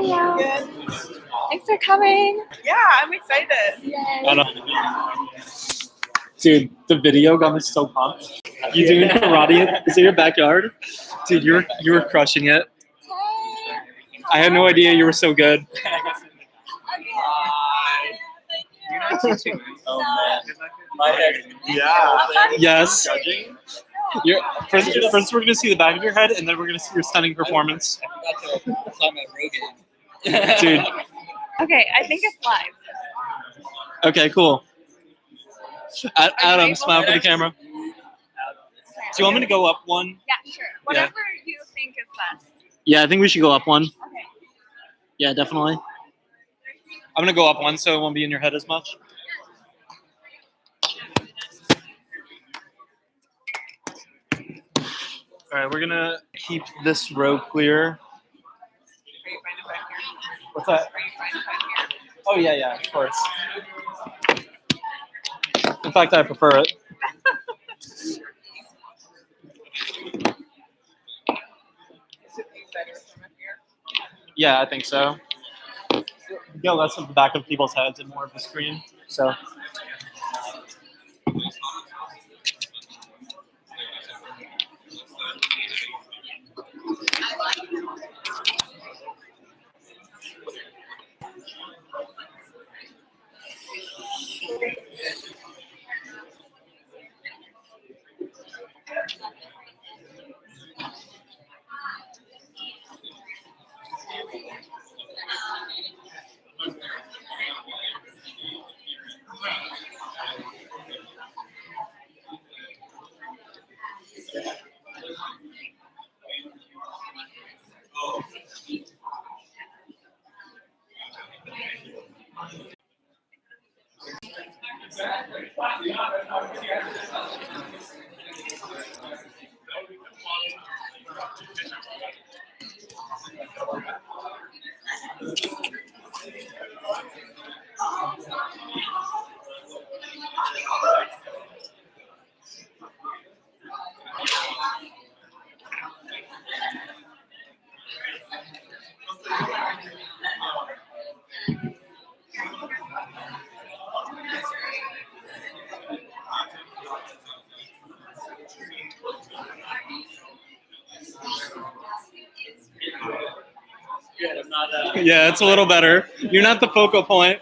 you? Good. Thanks for coming. Yeah, I'm excited. I know. Dude, the video got me so pumped. You doing karate? Is it your backyard? Dude, you were crushing it. I had no idea you were so good. You're not teaching me. Oh man. My head. Yeah. Yes. Judging? First, we're gonna see the back of your head, and then we're gonna see your stunning performance. I forgot to climb my Rogan. Dude. Okay, I think it's live. Okay, cool. Adam, able smile to- for the camera. Do you want me to go up one? Yeah, sure. Whatever you think is best. Yeah, I think we should go up one. Okay. Yeah, definitely. I'm gonna go up one so it won't be in your head as much. All right, we're gonna keep this row clear. Are you fine if I'm here? What's that? Are you fine if I'm here? Oh yeah, of course. In fact, I prefer it. Is it better from up here? Yeah, I think so. Yeah, less of the back of people's heads and more of the screen. So. Yeah, it's a little better. You're not the focal point.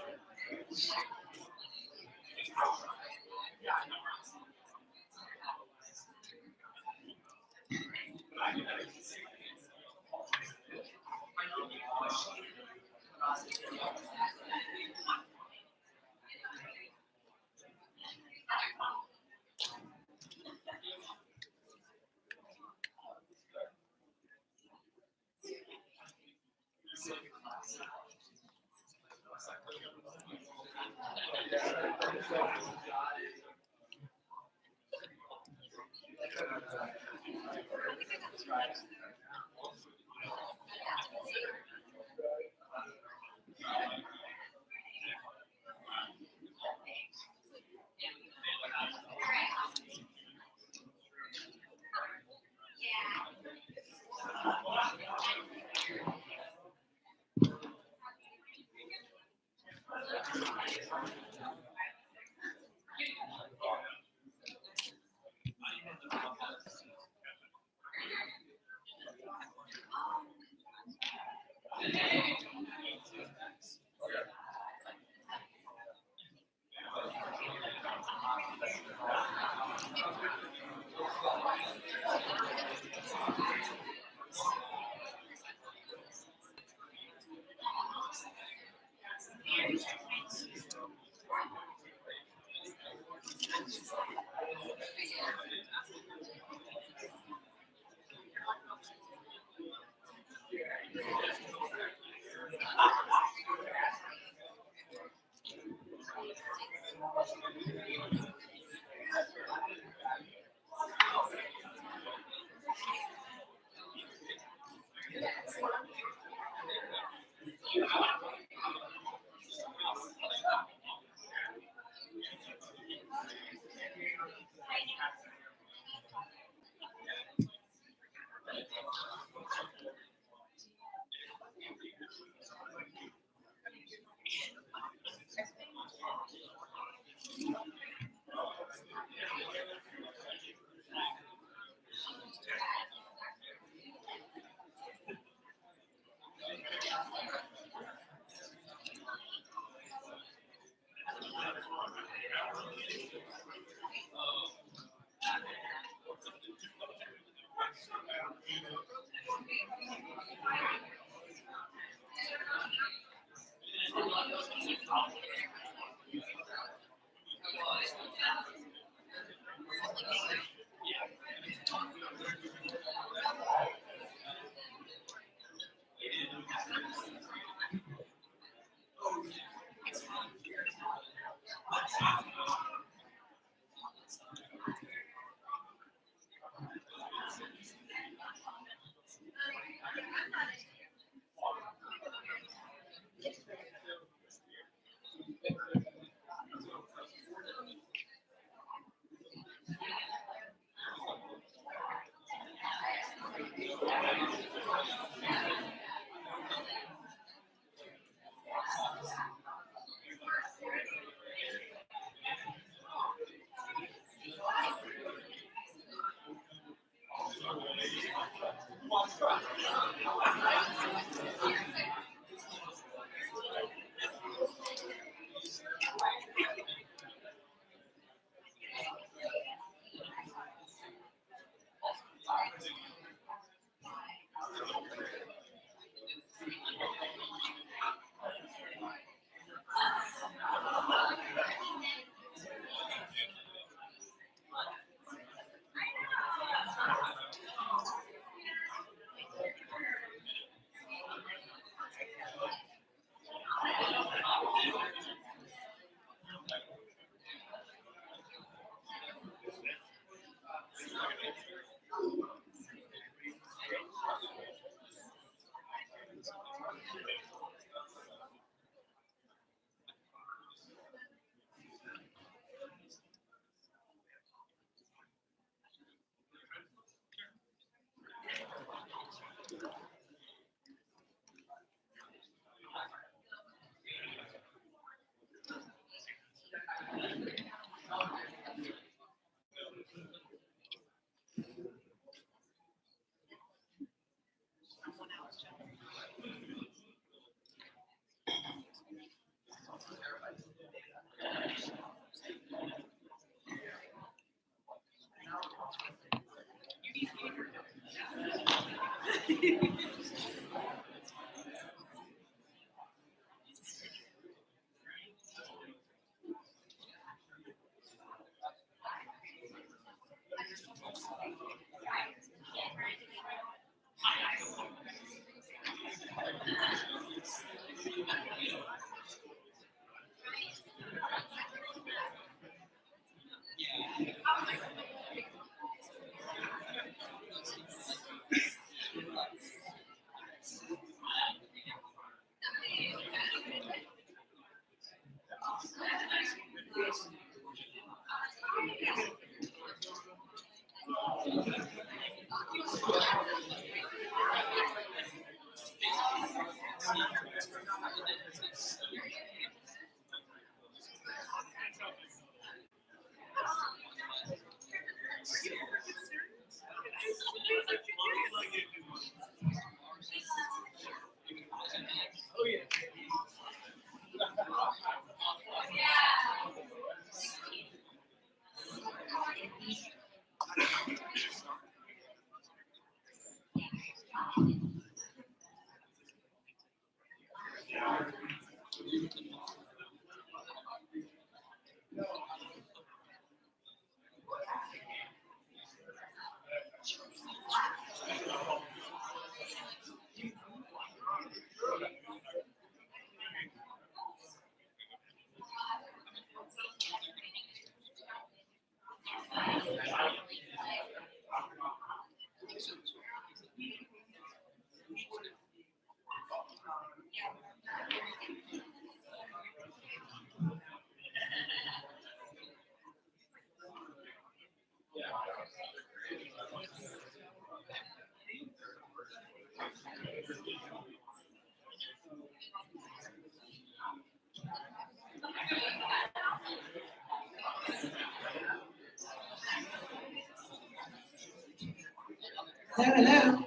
Hello, hello.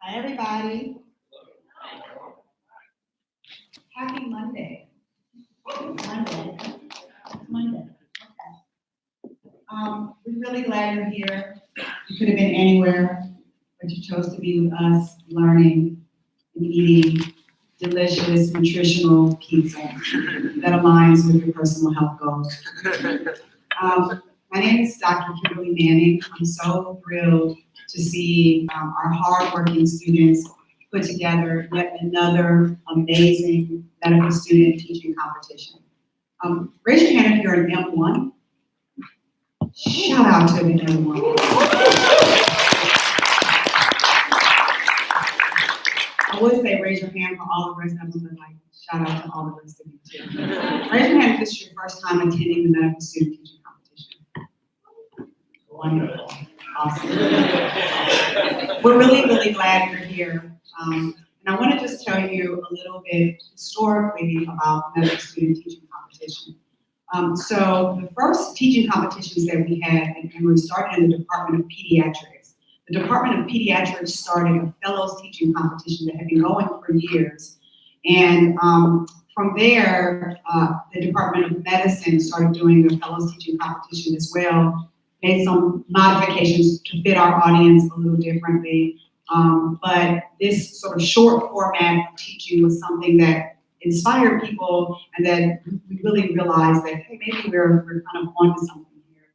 Hi, everybody. Happy Monday. It's Monday. It's Monday. Okay. We're really glad you're here. You could have been anywhere, but you chose to be with us, learning and eating delicious, nutritional pizza that aligns with your personal health goals. My name is Dr. Kimberly Manning. I'm so thrilled to see our hardworking students put together yet another amazing medical student teaching competition. Raise your hand if you're an M1. Shout out to the M1. I would say raise your hand for all the rest of them, but like shout out to all the rest of you too. Raise your hand if this is your first time attending the medical student teaching competition. Wonderful. Awesome. We're really glad you're here. And I want to just tell you a little bit historically about medical student teaching competition. So the first teaching competitions that we had at Emory started in the Department of Pediatrics. The Department of Pediatrics started a fellows teaching competition that had been going for years. And from there, the Department of Medicine started doing the fellows teaching competition as well, made some modifications to fit our audience a little differently. But this sort of short format of teaching was something that inspired people, and that we really realized that, hey, maybe we're kind of onto something here.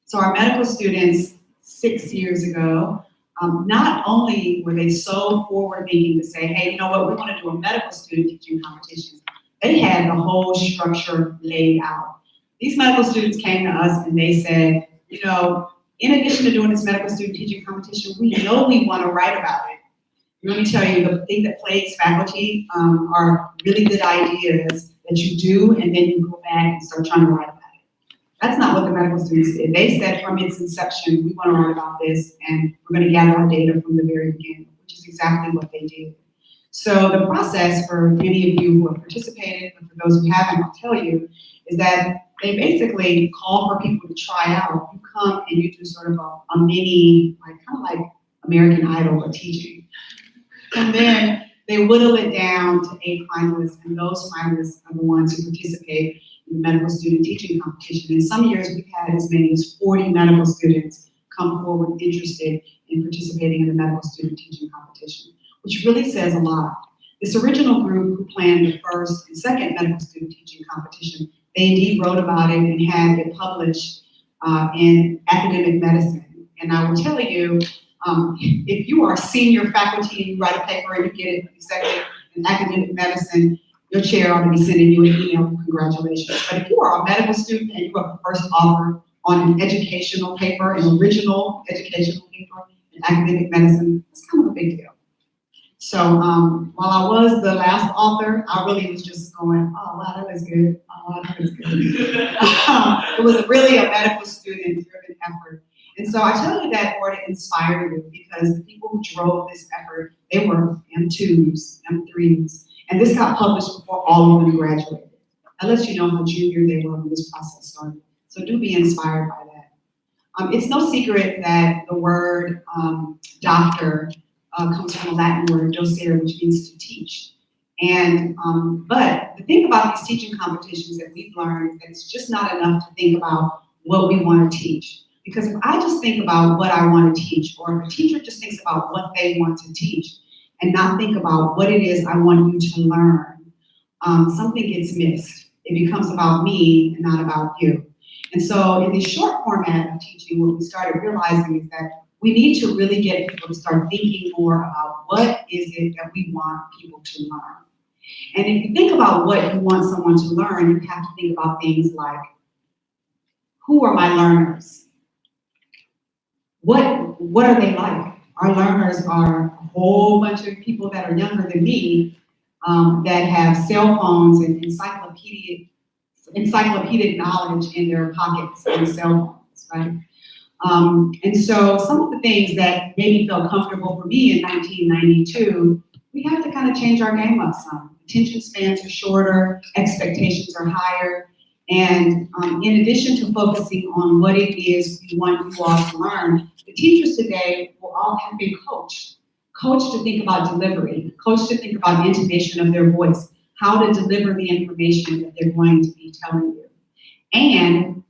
So our medical students 6 years ago, not only were they so forward-thinking to say, hey, you know what, we want to do a medical student teaching competition, they had the whole structure laid out. These medical students came to us and they said, you know, in addition to doing this medical student teaching competition, we know we want to write about it. Let me tell you, the thing that plagues faculty are really good ideas that you do, and then you go back and start trying to write about it. That's not what the medical students did. They said from its inception, we want to write about this, and we're going to gather our data from the very beginning, which is exactly what they did. So the process for many of you who have participated, and for those who haven't, I'll tell you, is that they basically call for people to try out. You come and you do sort of a mini, like kind of like American Idol for teaching. And then they whittle it down to 8 finalists, and those finalists are the ones who participate in the medical student teaching competition. In some years, we've had as many as 40 medical students come forward interested in participating in the medical student teaching competition, which really says a lot. This original group who planned the first and second medical student teaching competition, they indeed wrote about it and had it published in academic medicine. And I will tell you, if you are a senior faculty and you write a paper and you get it accepted in academic medicine, your chair ought to be sending you an email with congratulations. But if you are a medical student and you are the first author on an educational paper, an original educational paper, in academic medicine, it's kind of a big deal. So while I was the last author, I really was just going, oh, wow, that was good. Oh, wow, that was good. It was really a medical student-driven effort. And so I tell you that more to inspire you, because the people who drove this effort, they were M2s, M3s, and this got published before all of them graduated. That lets you know how junior they were when this process started. So do be inspired by that. It's no secret that the word doctor comes from the Latin word docere, which means to teach. And but the thing about these teaching competitions that we've learned is that it's just not enough to think about what we want to teach. Because if I just think about what I want to teach, or if a teacher just thinks about what they want to teach, and not think about what it is I want you to learn, something gets missed. It becomes about me and not about you. And so in the short format of teaching, what we started realizing is that we need to really get people to start thinking more about what is it that we want people to learn. And if you think about what you want someone to learn, you have to think about things like, who are my learners? What are they like? Our learners are a whole bunch of people that are younger than me, that have cell phones and encyclopedic knowledge in their pockets and cell phones, right? And so some of the things that made me feel comfortable for me in 1992, we have to kind of change our game up some. Attention spans are shorter, expectations are higher, and in addition to focusing on what it is we want you all to learn, the teachers today will all have been coached to think about delivery, coached to think about intonation of their voice, how to deliver the information that they're going to be telling you. And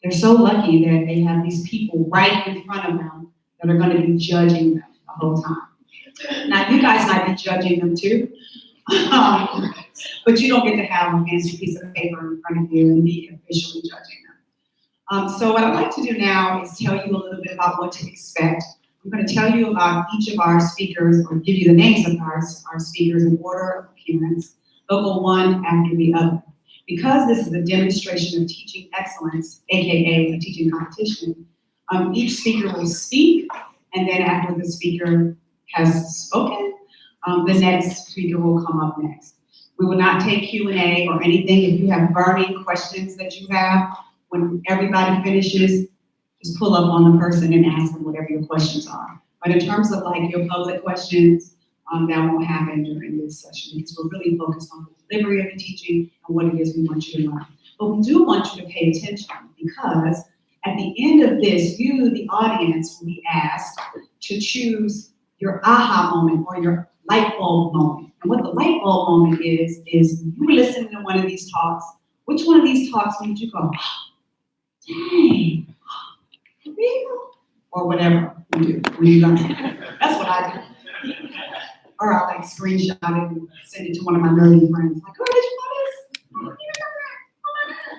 they're so lucky that they have these people right in front of them that are going to be judging them the whole time. Now, you guys might be judging them too, but you don't get to have a fancy piece of paper in front of you and be officially judging them. So what I'd like to do now is tell you a little bit about what to expect. I'm going to tell you about each of our speakers, or give you the names of our speakers in order of appearance. They'll go one after the other. Because this is a demonstration of teaching excellence, aka a teaching competition, each speaker will speak, and then after the speaker has spoken, the next speaker will come up next. We will not take Q&A or anything. If you have burning questions that you have, when everybody finishes, just pull up on the person and ask them whatever your questions are. But in terms of like your public questions, that won't happen during this session, because we're really focused on the delivery of the teaching and what it is we want you to learn. But we do want you to pay attention, because at the end of this, you, the audience, will be asked to choose your aha moment or your light bulb moment. And what the light bulb moment is you were listening to one of these talks. Which one of these talks made you go, dang, for real? Or whatever you do when you learn. That's what I do. Or I'll like screenshot it and send it to one of my nerdy friends. Like, oh, did you know this? Oh, you know that? Oh my God.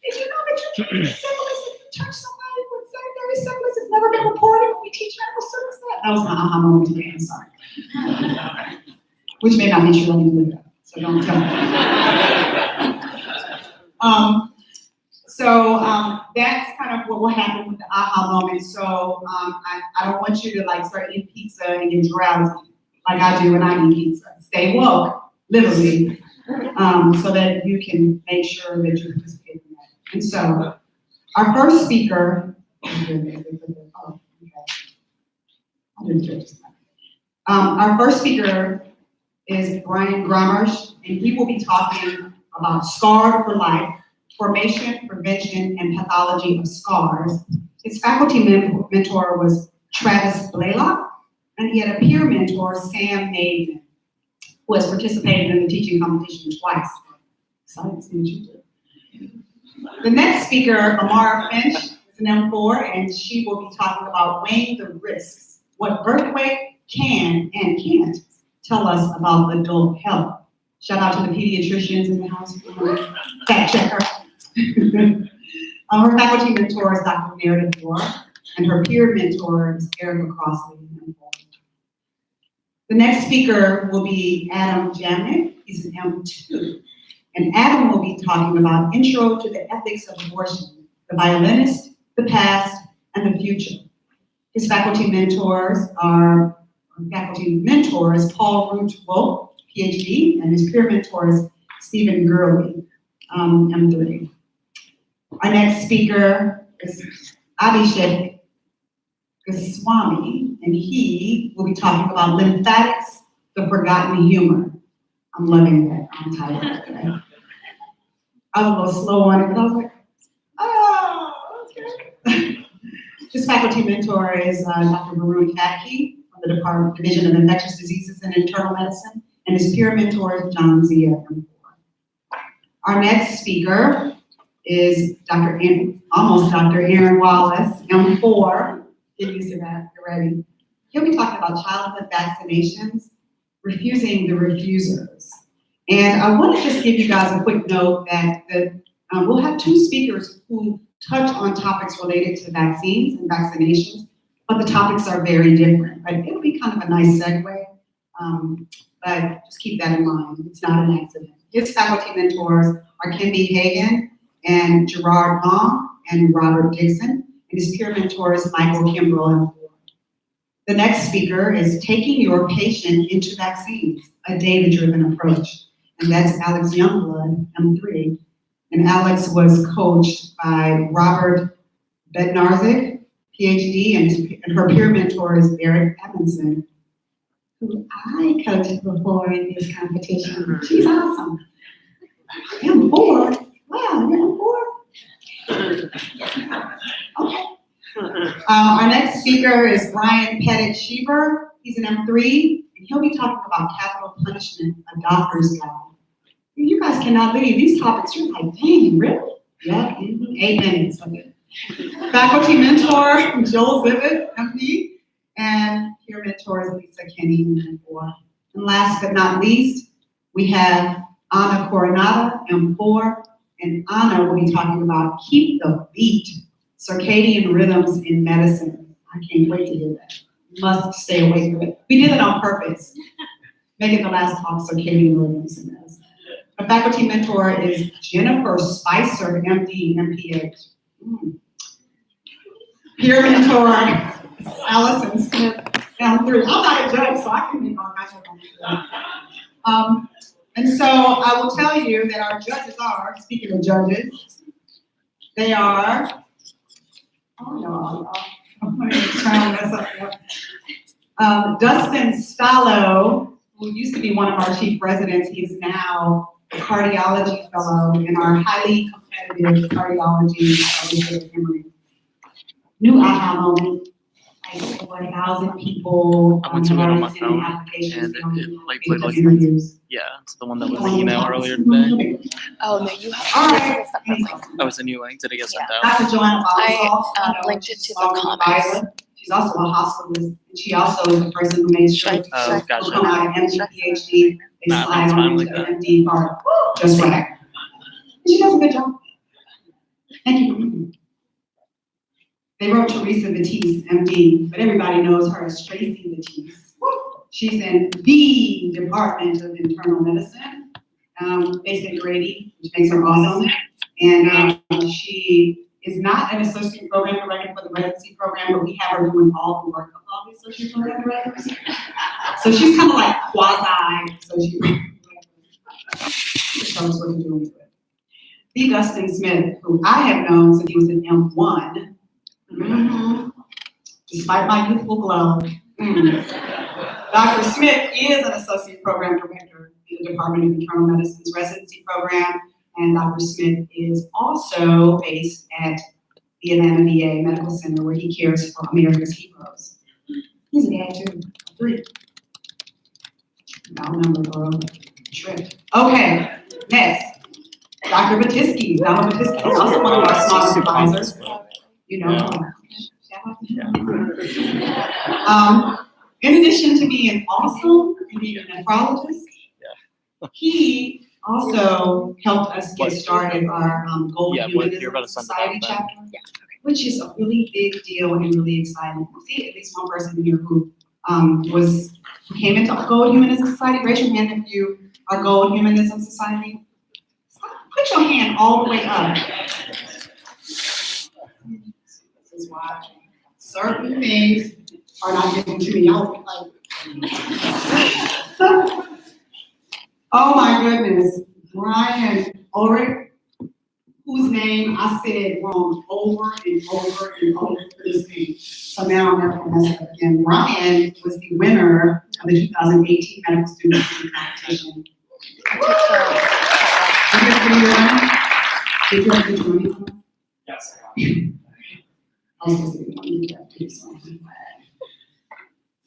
Did you know that you can syphilis if you touch somebody with secondary syphilis? It's never been reported when we teach medical students that. That was my aha moment today, I'm sorry. Which may not be true, let me look it up. So don't tell me. That's kind of what will happen with the aha moment. So I don't want you to like start eating pizza and get drowsy like I do when I eat pizza. Stay woke, literally, so that you can make sure that you participate in that. And so our first speaker, our first speaker is Brian Gromersh, and he will be talking about Scarred for Life, Formation, Prevention, and Pathology of Scars. His faculty mentor was Travis Blaylock, and he had a peer mentor, Sam Maiden, who has participated in the teaching competition twice. Excited to see what you do. The next speaker, Amara Finch, is an M4, and she will be talking about weighing the risks, what birth weight can and can't tell us about adult health. Shout out to the pediatricians in the house, fact checker. Her faculty mentor is Dr. Meredith Moore, and her peer mentor is Erica Crossley. The next speaker will be Adam Jamnick. He's an M2. And Adam will be talking about Intro to the Ethics of Abortion, the Violinist, the Past, and the Future. His faculty mentors are Paul Root Wolf, PhD, and his peer mentor is Stephen Gurley, M3. Our next speaker is Abhishek Goswami, and he will be talking about lymphatics, the forgotten humor. I'm loving that title today. I was a little slow on it, but I was like, oh, okay. His faculty mentor is Dr. Varun Kadki from the Division of Infectious Diseases and Internal Medicine, and his peer mentor is John Zia, M4. Our next speaker is Dr. Aaron Wallace, M4. Get used to that, you're ready. He'll be talking about childhood vaccinations, refusing the refusers. And I want to just give you guys a quick note that we'll have two speakers who touch on topics related to vaccines and vaccinations, but the topics are very different. But it'll be kind of a nice segue, but just keep that in mind. It's not an accident. His faculty mentors are Kimby Hagan and Gerard Long and Robert Dixon, and his peer mentor is Michael Kimbrell. The next speaker is Taking Your Patient into Vaccines, a data-driven approach. And that's Alex Youngblood, M3. And Alex was coached by Robert Bednarzik, PhD, and her peer mentor is Eric Evanson, who I coached before in this competition. She's awesome. M4? Wow, you're M4? Okay. Our next speaker is Brian Pettit-Sheever. He's an M3, and he'll be talking about capital punishment, a doctor's guide. You guys cannot leave these topics. You're like, dang, really? Yeah, 8 minutes of it. Faculty mentor, Joel Zivit, MP, and peer mentors, Lisa Kenny, M4. And last but not least, we have Anna Coronada, M4, and Anna will be talking about Keep the Beat, circadian rhythms in medicine. I can't wait to hear that. Must stay awake from it. We did it on purpose. Make it the last talk, circadian rhythms in medicine. A faculty mentor is Jennifer Spicer, MD, MPH. Peer mentor, Allison Smith, M3. I'm not a judge, so I can make all kinds of comments. And so I will tell you that our judges are, speaking of judges, they are, oh no, I'm going to try and mess up here. Dustin Stallo, who used to be one of our chief residents, he is now a cardiology fellow in our highly competitive cardiology Emory. New aha moment. Like over 1,000 people. I went to it on my phone, applications and it like played like interviews. yeah, it's the one that was in the email earlier today. Oh no, you have All to right. do separate link. Oh, it's a new link. Did it get sent out? Dr. Joanna I Boswell, linked it to the comments. She's also a hospitalist. She also is the person who made sure Oh, to gotcha. come out of MD, PhD, they Nah, slide it's fine on like into the that. MD part. Just right. She does a good job. Thank you. They wrote Teresa Batiste, MD, but everybody knows her as Tracy Batiste. She's in the Department of Internal Medicine, based in Grady, which makes her awesome. And she is not an associate program director for the residency program, but we have her doing all the work of all the associate program directors. So she's kind of like quasi associate. She shows what to do with it. The Dustin Smith, who I have known since he was in M1. Despite my youthful glow. Dr. Smith is an associate program director in the Department of Internal Medicine's residency program, and Dr. Smith is also based at the Atlanta VA Medical Center, where he cares for America's heroes. He's a dad too, 3. I'll remember girl. Tripped. Okay, next. Dr. Batisky. Dr. Batisky is also one of our small advisors. You know, in addition to being awesome and being a nephrologist, he also helped us get started our Gold Humanism Society chapter, which is a really big deal and really exciting. See at least one person here who came into Gold Humanism Society. Raise your hand if you are Gold Humanism Society. Put your hand all the way up. This is why. certain things are not given to me. I was like, oh my goodness, Brian Ulrich, whose name I said wrong over and over and over for this week. So now I'm never gonna mess it up again. Brian was the winner of the 2018 Medical Student Competition. Did you have to join me? Yes. I was supposed to be one, you have to do something.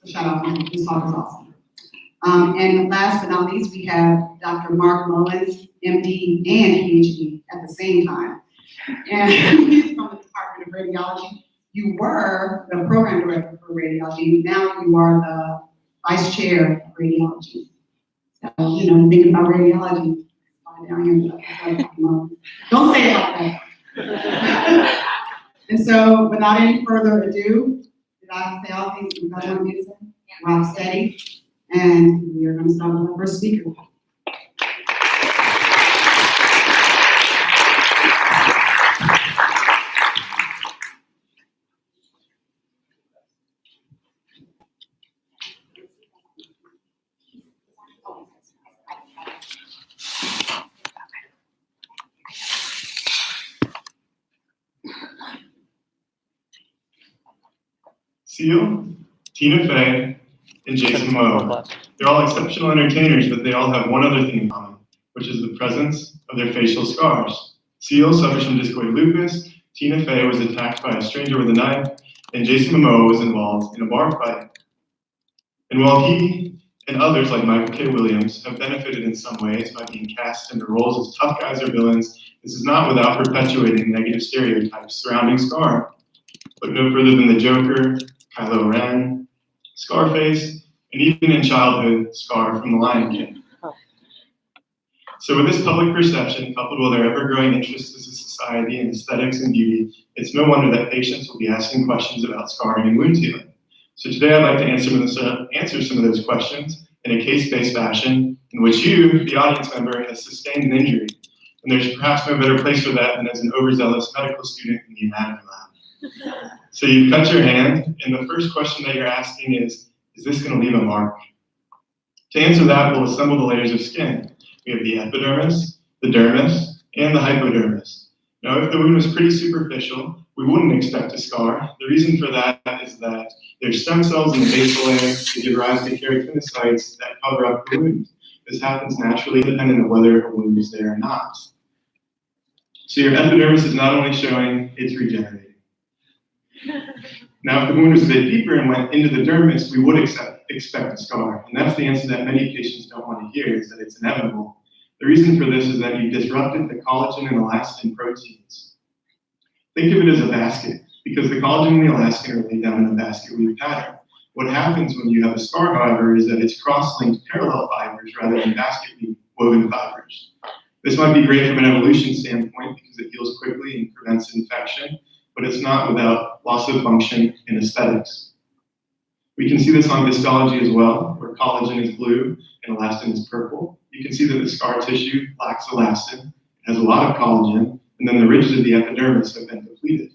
Shout out to him, his talk is awesome. And last but not least, we have Dr. Mark Mullins, MD and PhD at the same time. And he's from the Department of Radiology. You were the program director for radiology, now you are the vice chair of radiology. So, you know, thinking about radiology, down here, don't say it like that. And so, without any further ado, did I say all things you guys want me to say? Rock steady, and we are going to start with our first speaker. Seal, Tina Fey, and Jason Moe. They're all exceptional entertainers, but they all have one other thing in common, which is the presence of their facial scars. Seal suffers from discoid lupus, Tina Fey was attacked by a stranger with a knife, and Jason Momoa was involved in a bar fight. And while he and others like Michael K. Williams have benefited in some ways by being cast into roles as tough guys or villains, this is not without perpetuating negative stereotypes surrounding Scar. Look no further than the Joker, Kylo Ren, Scarface, and even in childhood, Scar from The Lion King. So with this public perception, coupled with our ever-growing interest as a society in aesthetics and beauty, it's no wonder that patients will be asking questions about scarring and wound healing. So today I'd like to answer some of those questions in a case-based fashion in which you, the audience member, has sustained an injury. And there's perhaps no better place for that than as an overzealous medical student in the anatomy lab. So you cut your hand, and the first question that you're asking is this going to leave a mark? To answer that, we'll assemble the layers of skin. We have the epidermis, the dermis, and the hypodermis. Now, if the wound was pretty superficial, we wouldn't expect a scar. The reason for that is that there's stem cells in the basal layer that give rise to keratinocytes that cover up the wound. This happens naturally, independent of whether a wound is there or not. So your epidermis is not only showing it's regenerating. Now, if the wound was a bit deeper and went into the dermis, we would expect a scar. And that's the answer that many patients don't want to hear, is that it's inevitable. The reason for this is that you disrupted the collagen and elastin proteins. Think of it as a basket, because the collagen and the elastin are laid down in a basket weave pattern. What happens when you have a scar, however, is that it's cross-linked parallel fibers rather than basket weave woven fibers. This might be great from an evolution standpoint because it heals quickly and prevents infection, but it's not without loss of function in aesthetics. We can see this on histology as well, where collagen is blue and elastin is purple. You can see that the scar tissue lacks elastin, it has a lot of collagen, and then the ridges of the epidermis have been depleted.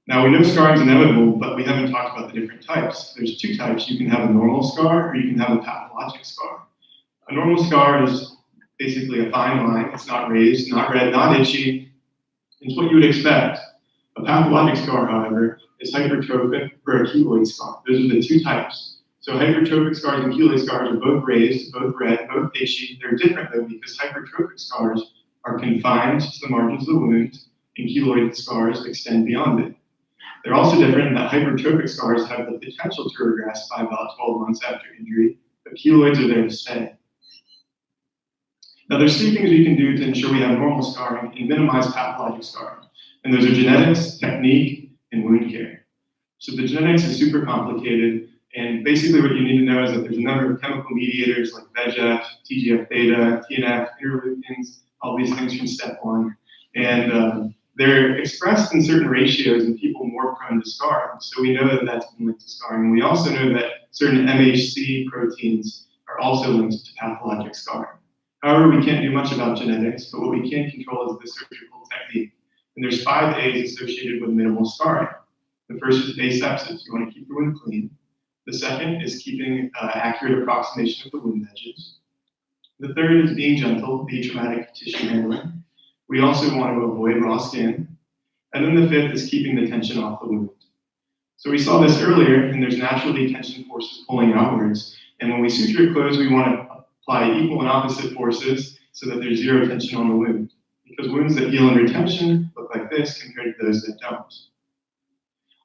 Now we know scarring is inevitable, but we haven't talked about the different types. There's two types. You can have a normal scar or you can have a pathologic scar. A normal scar is basically a fine line. It's not raised, not red, not itchy. It's what you would expect. A pathologic scar, however, is hypertrophic or a keloid scar. Those are the two types. So hypertrophic scars and keloid scars are both raised, both red, both itchy. They're different though because hypertrophic scars are confined to the margins of the wound and keloid scars extend beyond it. They're also different in that hypertrophic scars have the potential to regress by about 12 months after injury, but keloids are there to stay. Now there's three things we can do to ensure we have normal scarring and minimize pathologic scarring. And those are genetics, technique, and wound care. So the genetics is super complicated, and basically what you need to know is that there's a number of chemical mediators like VEGF, TGF-beta, TNF, interleukins, all these things from step one. And they're expressed in certain ratios in people more prone to scarring. So we know that that's been linked to scarring. And we also know that certain MHC proteins are also linked to pathologic scarring. However, we can't do much about genetics, but what we can control is the surgical technique. And there's 5 A's associated with minimal scarring. The first is asepsis. You want to keep the wound clean. The second is keeping accurate approximation of the wound edges. The third is being gentle, atraumatic tissue handling. We also want to avoid raw skin. And then the fifth is keeping the tension off the wound. So we saw this earlier, and there's naturally tension forces pulling outwards. And when we suture it closed, we want to apply equal and opposite forces so that there's zero tension on the wound. Because wounds that heal under tension look like this compared to those that don't.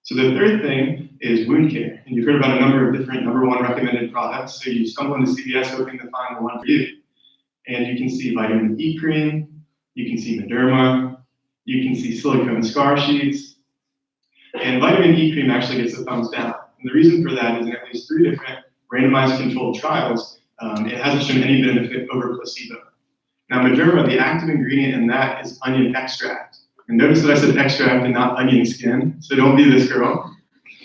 So the third thing is wound care. And you've heard about a number of different number one recommended products. So you stumble into CVS hoping to find the one for you. And you can see vitamin E cream, you can see Mederma, you can see silicone scar sheets. And vitamin E cream actually gets a thumbs down. And the reason for that is in at least 3 different randomized controlled trials, it hasn't shown any benefit over placebo. Now, Mederma, the active ingredient in that is onion extract. And notice that I said extract and not onion skin, so don't be this girl.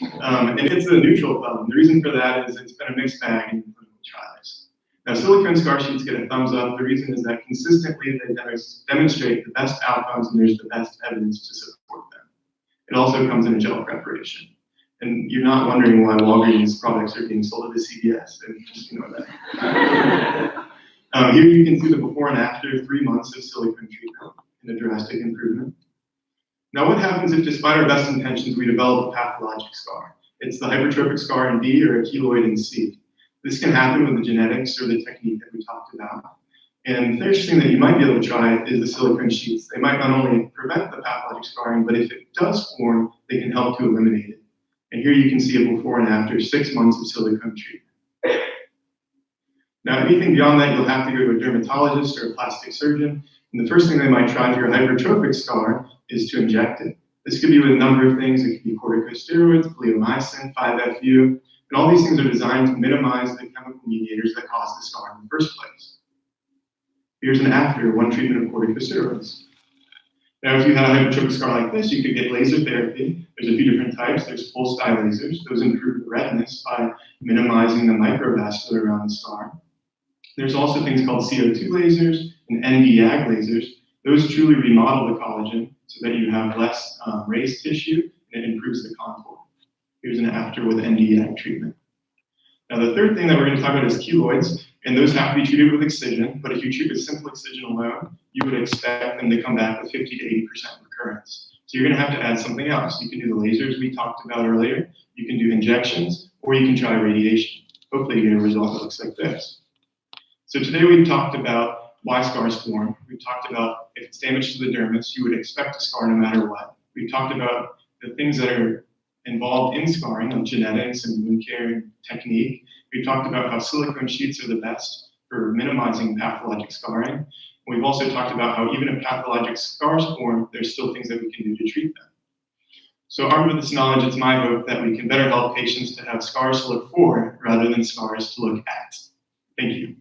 And it's a neutral thumb. The reason for that is it's been a mixed bag in clinical trials. Now, silicone scar sheets get a thumbs up. The reason is that consistently they demonstrate the best outcomes and there's the best evidence to support them. It also comes in a gel preparation. And you're not wondering why Walgreens products are being sold at the CVS, so just know that. Here you can see the before and after 3 months of silicone treatment and a drastic improvement. Now what happens if despite our best intentions we develop a pathologic scar? It's the hypertrophic scar in B or a keloid in C. This can happen with the genetics or the technique that we talked about. And the third thing that you might be able to try is the silicone sheets. They might not only prevent the pathologic scarring, but if it does form, they can help to eliminate it. And here you can see a before and after 6 months of silicone treatment. Now, anything beyond that, you'll have to go to a dermatologist or a plastic surgeon. And the first thing they might try for your hypertrophic scar is to inject it. This could be with a number of things. It could be corticosteroids, bleomycin, 5-FU, and all these things are designed to minimize the chemical mediators that cause the scar in the first place. Here's an after one treatment of corticosteroids. Now, if you had a hypertrophic scar like this, you could get laser therapy. There's a few different types. There's pulse dye lasers. Those improve the redness by minimizing the microvascular around the scar. There's also things called CO2 lasers and ND-YAG lasers. Those truly remodel the collagen so that you have less raised tissue and it improves the contour. Here's an after with ND-YAG treatment. Now, the third thing that we're going to talk about is keloids, and those have to be treated with excision, but if you treat with simple excision alone, you would expect them to come back with 50 to 80% recurrence. So you're going to have to add something else. You can do the lasers we talked about earlier, you can do injections, or you can try radiation. Hopefully you get a result that looks like this. So today we've talked about why scars form. We've talked about if it's damage to the dermis, you would expect a scar no matter what. We've talked about the things that are involved in scarring, like genetics and wound care and technique. We've talked about how silicone sheets are the best for minimizing pathologic scarring. We've also talked about how even if pathologic scars form, there's still things that we can do to treat them. So armed with this knowledge, it's my hope that we can better help patients to have scars to look for rather than scars to look at. Thank you.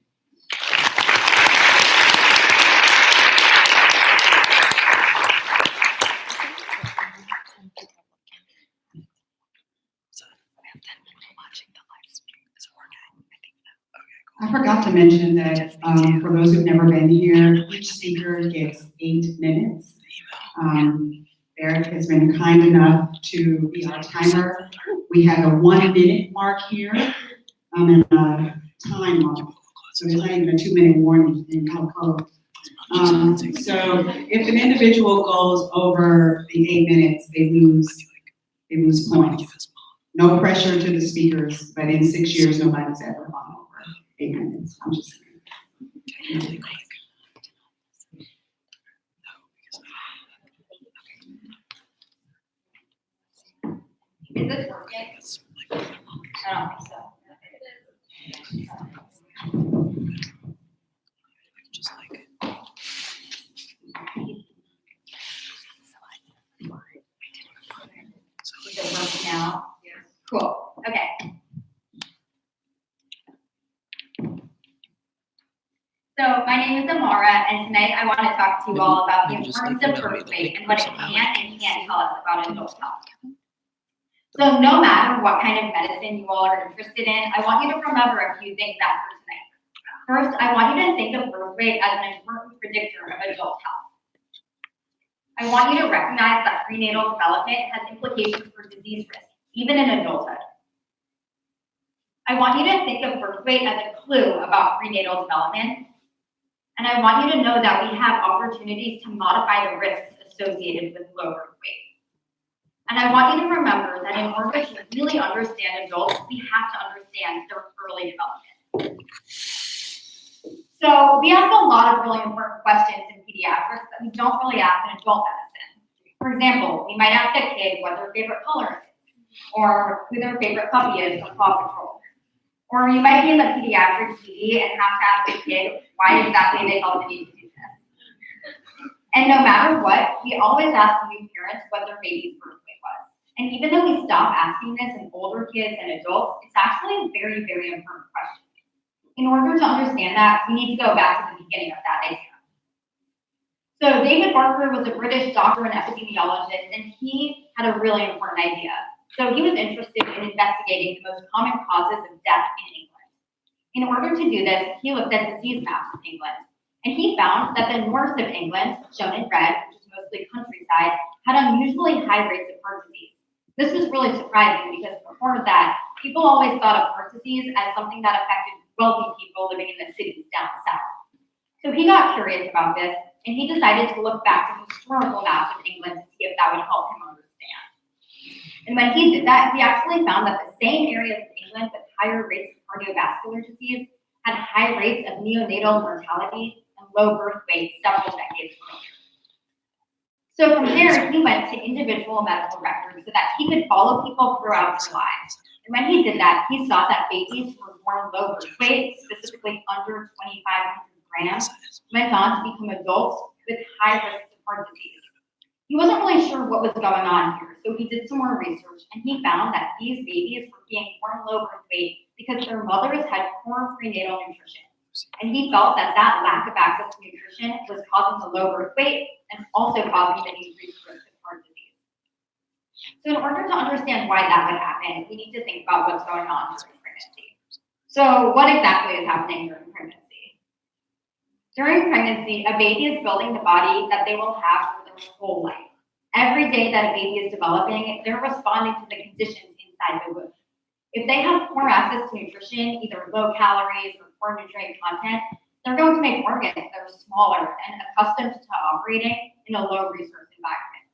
I forgot to mention that for those who've never been here, each speaker gets 8 minutes. Eric has been kind enough to be our timer. We have a 1-minute mark here and a time mark. So there's not even a 2-minute warning in our code. So if an individual goes over the 8 minutes, they lose points. No pressure to the speakers, but in 6 years, nobody's ever gone over 8 minutes. I'm just saying. Is this working? I don't think so. Is it working now? Yes. Cool. Okay. So my name is Amara, and tonight I want to talk to you all about the importance of birth weight and what it can and can't tell us about adult health. So no matter what kind of medicine you all are interested in, I want you to remember a few things after tonight. First, I want you to think of birth weight as an important predictor of adult health. I want you to recognize that prenatal development has implications for disease risk, even in adulthood. I want you to think of birth weight as a clue about prenatal development, and I want you to know that we have opportunities to modify the risks associated with low birth weight. And I want you to remember that in order to really understand adults, we have to understand their early development. So we ask a lot of really important questions in pediatrics that we don't really ask in adult medicine. For example, we might ask a kid what their favorite color is, or who their favorite puppy is from Paw Patrol. Or you might be in the pediatric PD and have to ask a kid why exactly they felt the need to do this. And no matter what, we always ask new parents what their baby's birth weight was. And even though we stop asking this in older kids and adults, it's actually a very, very important question. In order to understand that, we need to go back to the beginning of that idea. So David Barker was a British doctor and epidemiologist, and he had a really important idea. So he was interested in investigating the most common causes of death in England. In order to do this, he looked at disease maps of England, and he found that the north of England, shown in red, which is mostly countryside, had unusually high rates of heart disease. This was really surprising because before that, people always thought of heart disease as something that affected wealthy people living in the cities down south. So he got curious about this, and he decided to look back to historical maps of England to see if that would help him understand. And when he did that, he actually found that the same areas of England with higher rates of cardiovascular disease had high rates of neonatal mortality and low birth weight several decades earlier. So from there, he went to individual medical records so that he could follow people throughout their lives. And when he did that, he saw that babies who were born low birth weight, specifically under 2,500 grams, went on to become adults with high risks of heart disease. He wasn't really sure what was going on here, so he did some more research, and he found that these babies were being born low birth weight because their mothers had poor prenatal nutrition. And he felt that that lack of access to nutrition was causing the low birth weight and also causing the increased risk of heart disease. So in order to understand why that would happen, we need to think about what's going on during pregnancy. So what exactly is happening during pregnancy? During pregnancy, a baby is building the body that they will have for their whole life. Every day that a baby is developing, they're responding to the conditions inside the womb. If they have poor access to nutrition, either low calories or poor nutrient content, they're going to make organs that are smaller and accustomed to operating in a low resource environment.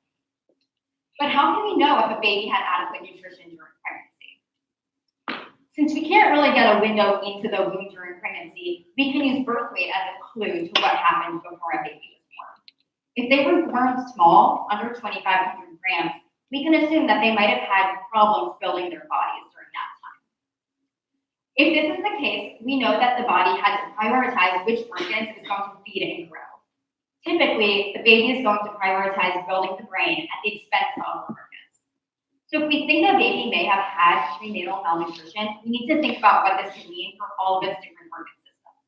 But how can we know if a baby had adequate nutrition during pregnancy? Since we can't really get a window into the womb during pregnancy, we can use birth weight as a clue to what happened before a baby was born. If they were born small, under 2,500 grams, we can assume that they might have had problems building their bodies during that time. If this is the case, we know that the body had to prioritize which organs it's going to feed and grow. Typically, the baby is going to prioritize building the brain at the expense of other organs. So if we think the baby may have had prenatal malnutrition, we need to think about what this could mean for all of its different organ systems.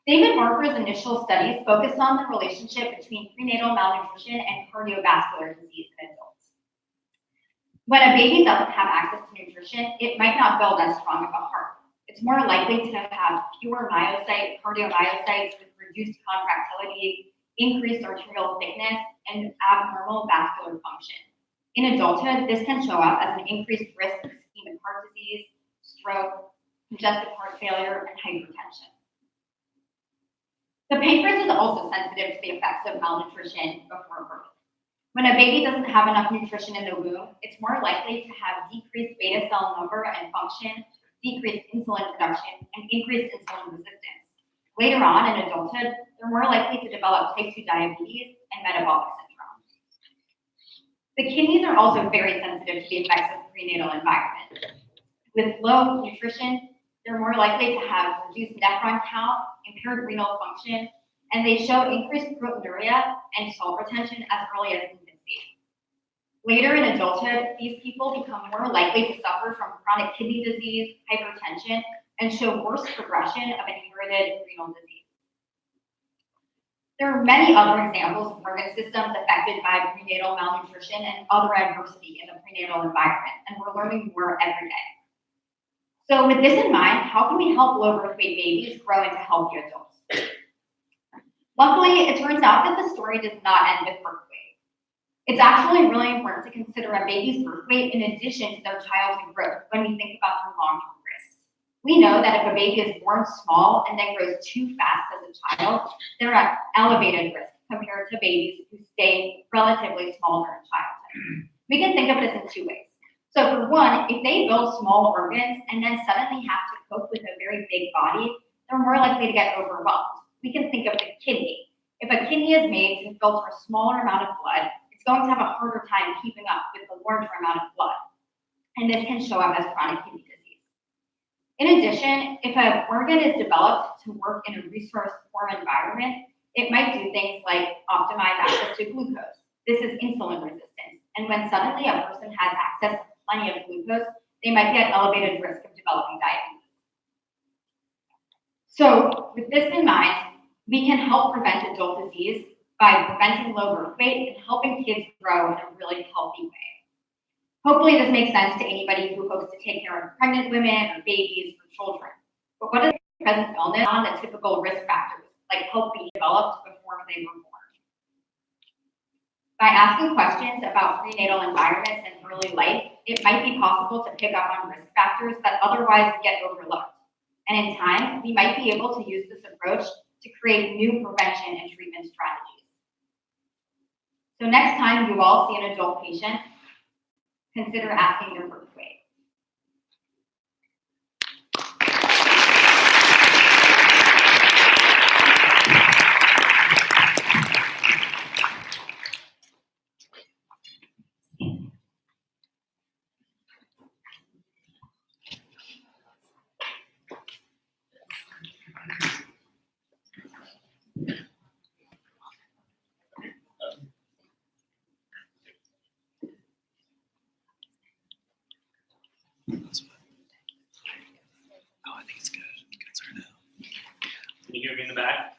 David Barker's initial studies focused on the relationship between prenatal malnutrition and cardiovascular disease in adults. When a baby doesn't have access to nutrition, it might not build as strong of a heart. It's more likely to have fewer cardiomyocytes with reduced contractility, increased arterial thickness, and abnormal vascular function. In adulthood, this can show up as an increased risk of ischemic heart disease, stroke, congestive heart failure, and hypertension. The pancreas is also sensitive to the effects of malnutrition before birth. When a baby doesn't have enough nutrition in the womb, it's more likely to have decreased beta cell number and function, decreased insulin production, and increased insulin resistance. Later on in adulthood, they're more likely to develop type 2 diabetes and metabolic syndrome. The kidneys are also very sensitive to the effects of the prenatal environment. With low nutrition, they're more likely to have reduced nephron count, impaired renal function, and they show increased proteinuria and salt retention as early as infancy. Later in adulthood, these people become more likely to suffer from chronic kidney disease, hypertension, and show worse progression of inherited renal disease. There are many other examples of organ systems affected by prenatal malnutrition and other adversity in the prenatal environment, and we're learning more every day. So with this in mind, how can we help low birth weight babies grow into healthy adults? Luckily, it turns out that the story does not end with birth weight. It's actually really important to consider a baby's birth weight in addition to their childhood growth when we think about their long-term risks. We know that if a baby is born small and then grows too fast as a child, they're at elevated risk compared to babies who stay relatively small during childhood. We can think of this in two ways. So for one, if they build small organs and then suddenly have to cope with a very big body, they're more likely to get overwhelmed. We can think of the kidney. If a kidney is made to filter a smaller amount of blood, it's going to have a harder time keeping up with the larger amount of blood. And this can show up as chronic kidney disease. In addition, if an organ is developed to work in a resource-poor environment, it might do things like optimize access to glucose. This is insulin resistance. And when suddenly a person has access to plenty of glucose, they might be at elevated risk of developing diabetes. So with this in mind, we can help prevent adult disease by preventing low birth weight and helping kids grow in a really healthy way. Hopefully this makes sense to anybody who hopes to take care of pregnant women or babies or children. But what is present illness on the typical risk factors, like help be developed before they were born? By asking questions about prenatal environments and early life, it might be possible to pick up on risk factors that otherwise get overlooked. And in time, we might be able to use this approach to create new prevention and treatment strategies. So next time you all see an adult patient, consider asking their birth weight. Oh, I think it's good. Good turn out. Can you hear me in the back?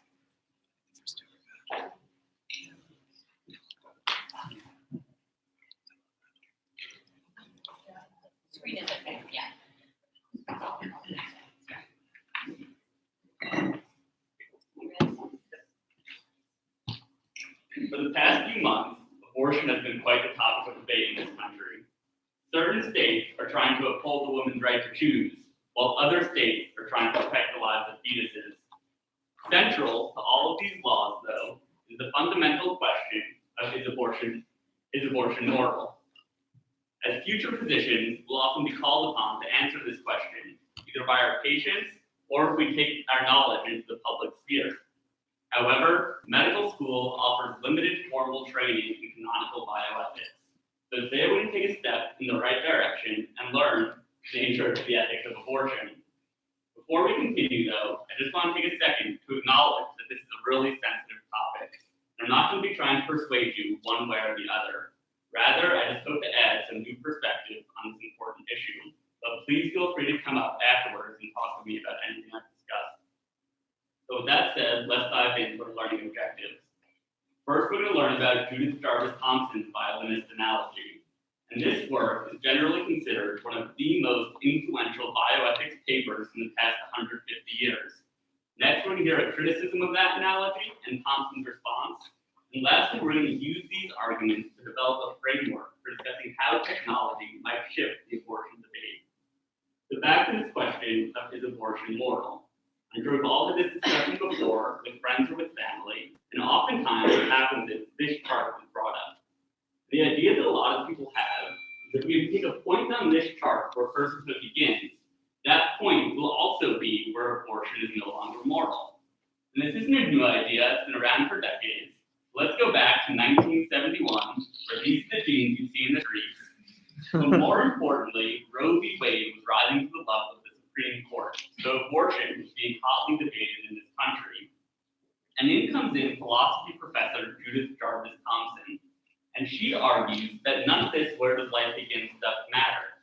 Screen is okay, yeah. For the past few months, abortion has been quite the topic of debate in this country. Certain states are trying to uphold the woman's right to choose, while other states are trying to protect the lives of fetuses. Central to all of these laws, though, is the fundamental question of is abortion moral? As future physicians, we'll often be called upon to answer this question, either by our patients or if we take our knowledge into the public sphere. However, medical school offers limited formal training in canonical bioethics, so if they wouldn't take a step in the right direction and learn the nature of the ethics of abortion. Before we continue, though, I just want to take a second to acknowledge that this is a really sensitive topic. I'm not going to be trying to persuade you one way or the other. Rather, I just hope to add some new perspective on this important issue. But please feel free to come up afterwards and talk to me about anything I've discussed. So with that said, let's dive into our learning objectives. First, we're going to learn about Judith Jarvis Thompson's violinist analogy. And this work is generally considered one of the most influential bioethics papers in the past 150 years. Next, we're going to hear a criticism of that analogy and Thompson's response. And lastly, we're going to use these arguments to develop a framework for discussing how technology might shift the abortion debate. So back to this question of is abortion moral? I'm sure we've all had this discussion before with friends or with family, and oftentimes what happens is this chart is brought up. The idea that a lot of people have is if we take a point on this chart where personhood begins, that point will also be where abortion is no longer moral. And this isn't a new idea, it's been around for decades. Let's go back to 1971, where these are the genes you see in the streets. But more importantly, Roe v. Wade was rising to the level of the Supreme Court, so abortion was being hotly debated in this country. And in comes in philosophy professor Judith Jarvis Thompson, and she argues that none of this where does life begin stuff matter,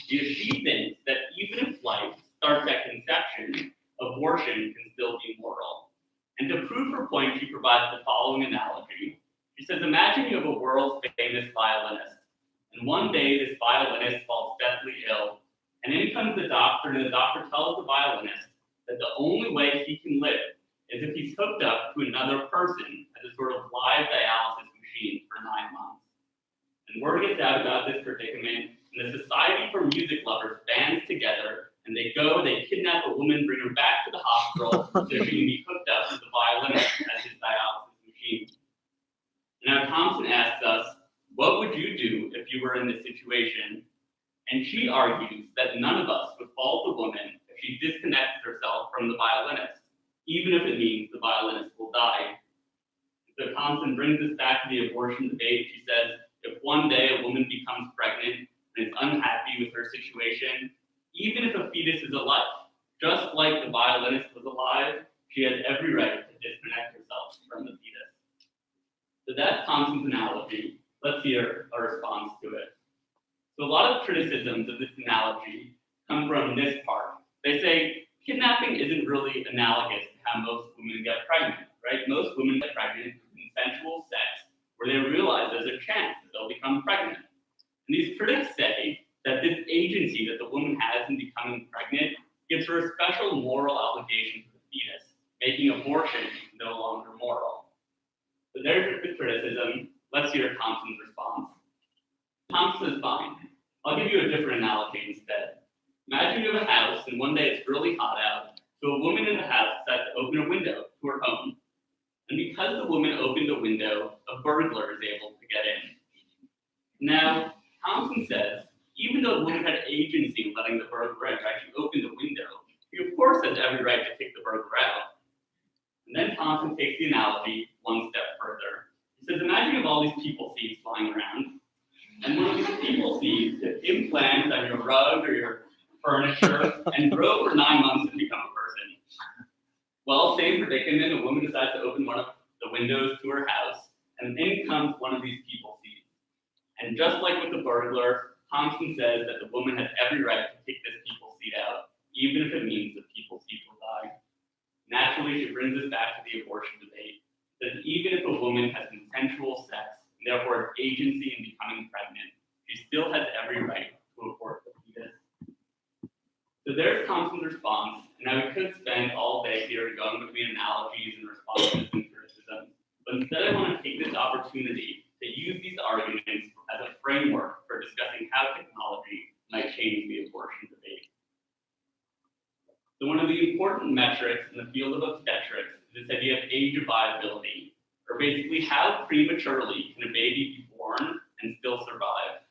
because she thinks that even if life starts at conception, abortion can still be moral. And to prove her point, she provides the following analogy. She says, imagine you have a world famous violinist, and one day this violinist falls deathly ill, and in comes the doctor, and the doctor tells the violinist that the only way he can live is as if he's hooked up to another person as a sort of live dialysis machine for 9 months. And word gets out about this predicament, and the Society for Music Lovers bands together, and they kidnap a woman, bring her back to the hospital so she can be hooked up to the violinist as his dialysis machine. Now Thompson asks us, what would you do if you were in this situation? And she argues that none of us would fault the woman if she disconnects herself from the violinist, even if it means the violinist will die. So Thompson brings us back to the abortion debate. She says, if one day a woman becomes pregnant and is unhappy with her situation, even if a fetus is alive, just like the violinist was alive, she has every right to disconnect herself from the fetus. So that's Thompson's analogy. Let's hear a response to it. So a lot of criticisms of this analogy come from this part. They say kidnapping isn't really analogous to how most women get pregnant, right? Most women get pregnant with consensual sex where they realize there's a chance that they'll become pregnant. And these critics say that this agency that the woman has in becoming pregnant gives her a special moral obligation to the fetus, making abortion no longer moral. So there's the criticism. Let's hear Thompson's response. Thompson is fine. I'll give you a different analogy instead. Imagine you have a house and one day it's really hot out, so a woman in the house decides to open a window to her home. And because the woman opened the window, a burglar is able to get in. Now, Thompson says, even though the woman had agency in letting the burglar in, right, she opened the window, he of course has every right to kick the burglar out. And then Thompson takes the analogy one step further. He says, imagine you have all these people seeds flying around, and one of these people seeds gets implanted on your rug or your furniture and grow for 9 months and become a person. Well, same predicament, a woman decides to open one of the windows to her house, and in comes one of these people seeds. And just like with the burglar, Thompson says that the woman has every right to kick this people seed out, even if it means the people seed will die. Naturally, she brings us back to the abortion debate, that even if a woman has consensual sex, and therefore has agency in becoming pregnant, she still has every right to abort the fetus. So there's Thompson's response, and now we could spend all day here going between analogies and responses and criticisms, but instead I want to take this opportunity to use these arguments as a framework for discussing how technology might change the abortion debate. So one of the important metrics in the field of obstetrics is this idea of age of viability, or basically how prematurely can a baby be born and still survive.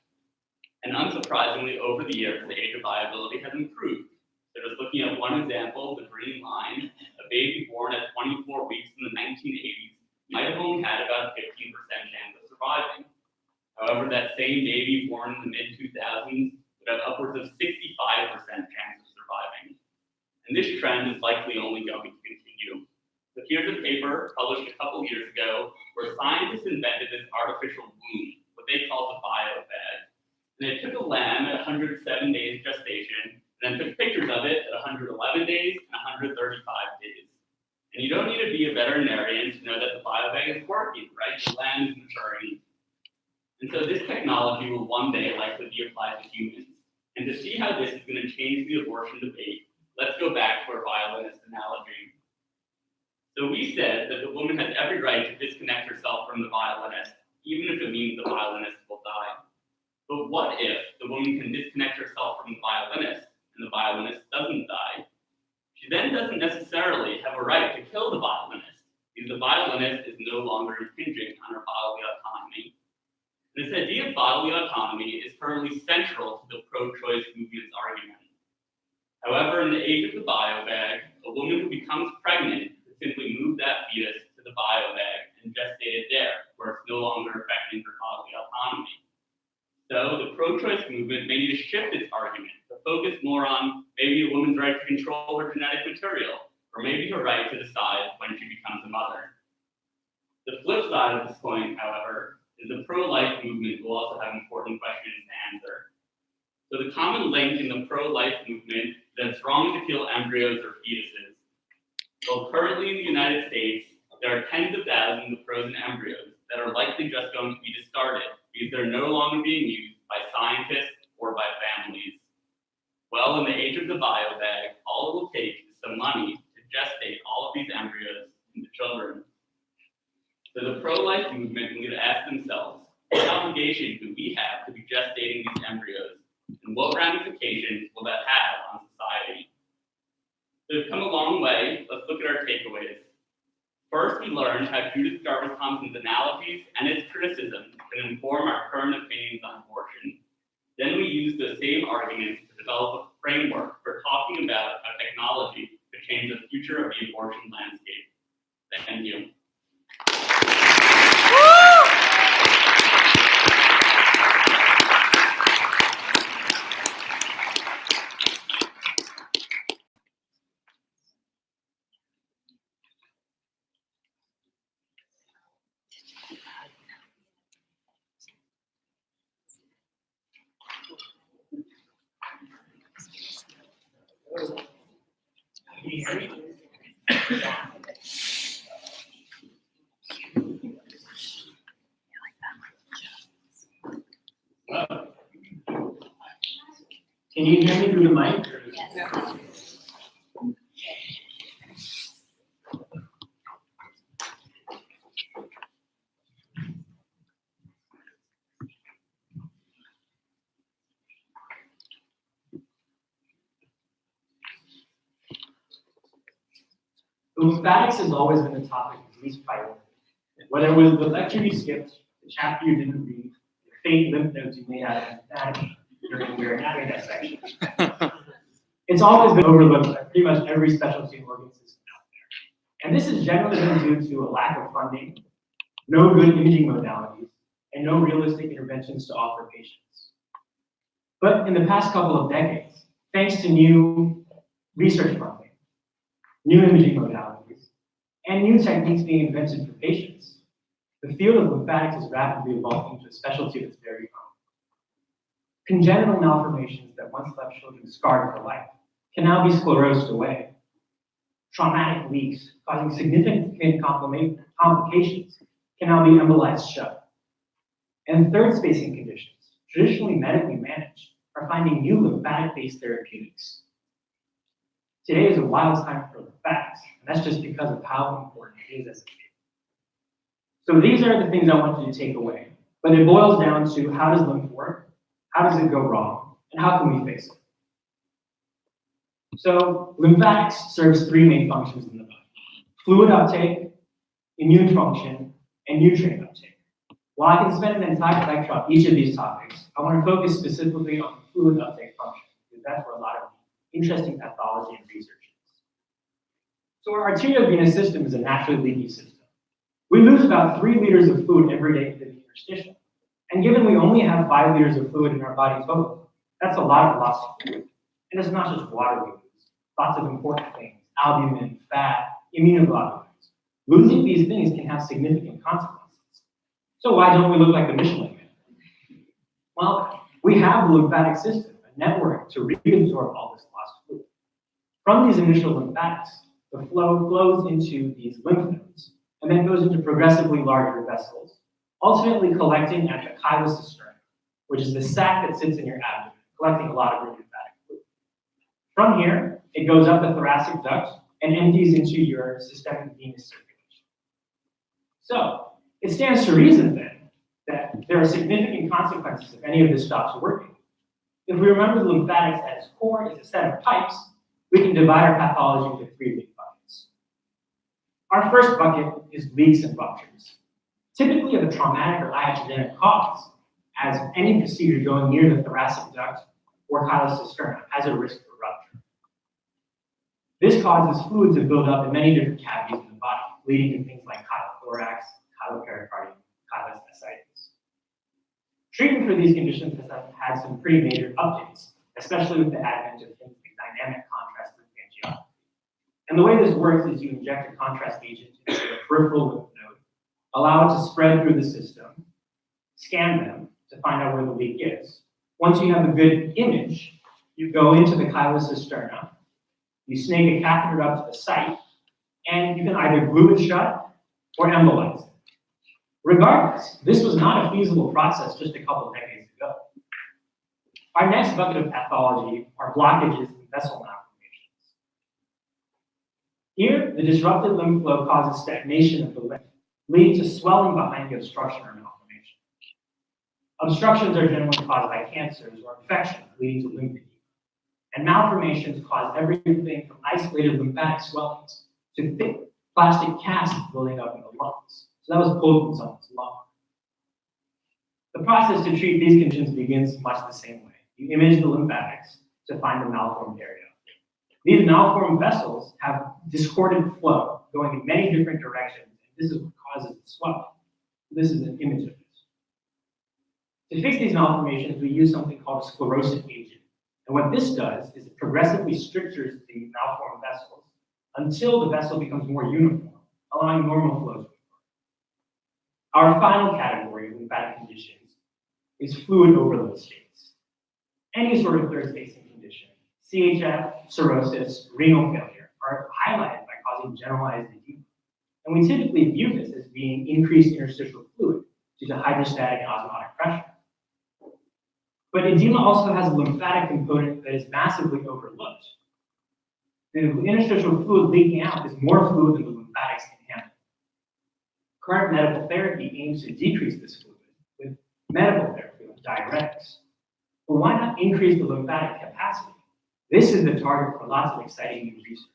And unsurprisingly, over the years, the age of viability has improved. So just looking at one example, the green line, a baby born at 24 weeks in the 1980s might have only had about a 15% chance of surviving. However, that same baby born in the mid-2000s would have upwards of 65% chance of surviving. And this trend is likely only going to continue. So here's a paper published a couple years ago where scientists invented this artificial womb, what they call the biobag. And they took a lamb at 107 days gestation and then took pictures of it at 111 days and 135 days. And you don't need to be a veterinarian to know that the biobag is working, right? The lamb is maturing. And so this technology will one day likely be applied to humans. And to see how this is going to change the abortion debate, let's go back to our violinist analogy. So we said that the woman has every right to disconnect herself from the violinist, even if it means the violinist will die. But what if the woman can disconnect herself from the violinist and the violinist doesn't die? She then doesn't necessarily have a right to kill the violinist, because the violinist is no longer impinging on her bodily autonomy. This idea of bodily autonomy is currently central to the pro-choice movement's argument. However, in the age of the biobag, a woman who becomes pregnant could simply move that fetus to the biobag and gestate it there, where it's no longer affecting her bodily autonomy. So the pro-choice movement may need to shift its argument to focus more on maybe a woman's right to control her genetic material, or maybe her right to decide when she becomes a mother. The flip side of this coin, however, is the pro-life movement will also have important questions to answer. So the common link in the pro-life movement is that it's wrong to kill embryos or fetuses. Well, currently in the United States, there are tens of thousands of frozen embryos that are likely just going to be discarded because they're no longer being used by scientists or by families. Well, in the age of the biobag, all it will take is some money to gestate all of these embryos We've come a long way. Let's look at our takeaways. First, we learned how Judith Jarvis Thompson's analogies and its criticism can inform our current opinions on abortion. Then we used those same arguments to develop a framework for talking about how technology could change the future of the abortion landscape. Thank you. Can you hear me through the mic? Lymphatics has always been the topic of least priority. Whether it was the lecture you skipped, the chapter you didn't read, the fake lymph nodes you made out of anatomy during your anatomy dissection. It's always been overlooked by pretty much every specialty organ system out there. And this has generally been due to a lack of funding, no good imaging modalities, and no realistic interventions to offer patients. But in the past couple of decades, thanks to new research funding, new imaging modalities, and new techniques being invented for patients, the field of lymphatics is rapidly evolving into a specialty of its very own. Congenital malformations that once left children scarred for life can now be sclerosed away. Traumatic leaks causing significant complications can now be embolized shut. And third spacing conditions, traditionally medically managed, are finding new lymphatic-based therapeutics. Today is a wild time for lymphatics, and that's just because of how important it is as a field. So these are the things I want you to take away. But it boils down to how does lymph work, how does it go wrong, and how can we fix it? So lymphatics serves three main functions in the body: fluid uptake, immune function, and nutrient uptake. While I can spend an entire lecture on each of these topics, I want to focus specifically on the fluid uptake function, because that's where a lot of interesting pathology and research is. So our arteriovenous system is a naturally leaky system. We lose about 3 liters of fluid every day to the interstitium. And given we only have 5 liters of fluid in our body total, that's a lot of loss of fluid. And it's not just water we lose. Lots of important things: albumin, fat, immunoglobulins. Losing these things can have significant consequences. So why don't we look like the Michelin Man? Well, we have the lymphatic system, a network to reabsorb all this lost fluid. From these initial lymphatics, the flow flows into these lymph nodes, and then goes into progressively larger vessels, ultimately collecting at the chylocystern, which is the sac that sits in your abdomen, collecting a lot of your lymphatic fluid. From here, it goes up the thoracic duct and empties into your systemic venous circulation. So it stands to reason then that there are significant consequences if any of this stops working. If we remember the lymphatics at its core is a set of pipes, we can divide our pathology into 3 big buckets. Our first bucket is leaks and ruptures, typically of a traumatic or iatrogenic cause, as any procedure going near the thoracic duct or chylocysternum has a risk for rupture. This causes fluid to build up in many different cavities in the body, leading to things like chylothorax, chylopericardium, chylosasitis. Treatment for these conditions has had some pretty major updates, especially with the advent of things like dynamic contrast lymph angiography. And the way this works is you inject a contrast agent into a peripheral lymph node, allow it to spread through the system, scan them to find out where the leak is. Once you have a good image, you go into the chylocysterna, you snake a catheter up to the site, and you can either glue it shut or embolize it. Regardless, this was not a feasible process just a couple decades ago. Our next bucket of pathology are blockages and vessel malformations. Here, the disrupted lymph flow causes stagnation of the lymph, leading to swelling behind the obstruction or malformation. Obstructions are generally caused by cancers or infections, leading to lymphedema. And malformations cause everything from isolated lymphatic swellings to thick plastic casts building up in the lungs. So that was pulled from someone's lung. The process to treat these conditions begins much the same way. You image the lymphatics to find the malformed area. These malformed vessels have discordant flow going in many different directions, and this is what causes the swelling. This is an image of this. To fix these malformations, we use something called a sclerosing agent. And what this does is it progressively strictures the malformed vessels until the vessel becomes more uniform, allowing normal flow to occur. Our final category of lymphatic conditions is fluid overload states. Any sort of third spacing condition, CHF, cirrhosis, renal failure, are highlighted by causing generalized edema. And we typically view this as being increased interstitial fluid due to hydrostatic and osmotic pressure. But edema also has a lymphatic component that is massively overlooked. The interstitial fluid leaking out is more fluid than the lymphatics can handle. Current medical therapy aims to decrease this fluid with medical therapy with diuretics. But why not increase the lymphatic capacity? This is the target for lots of exciting new research.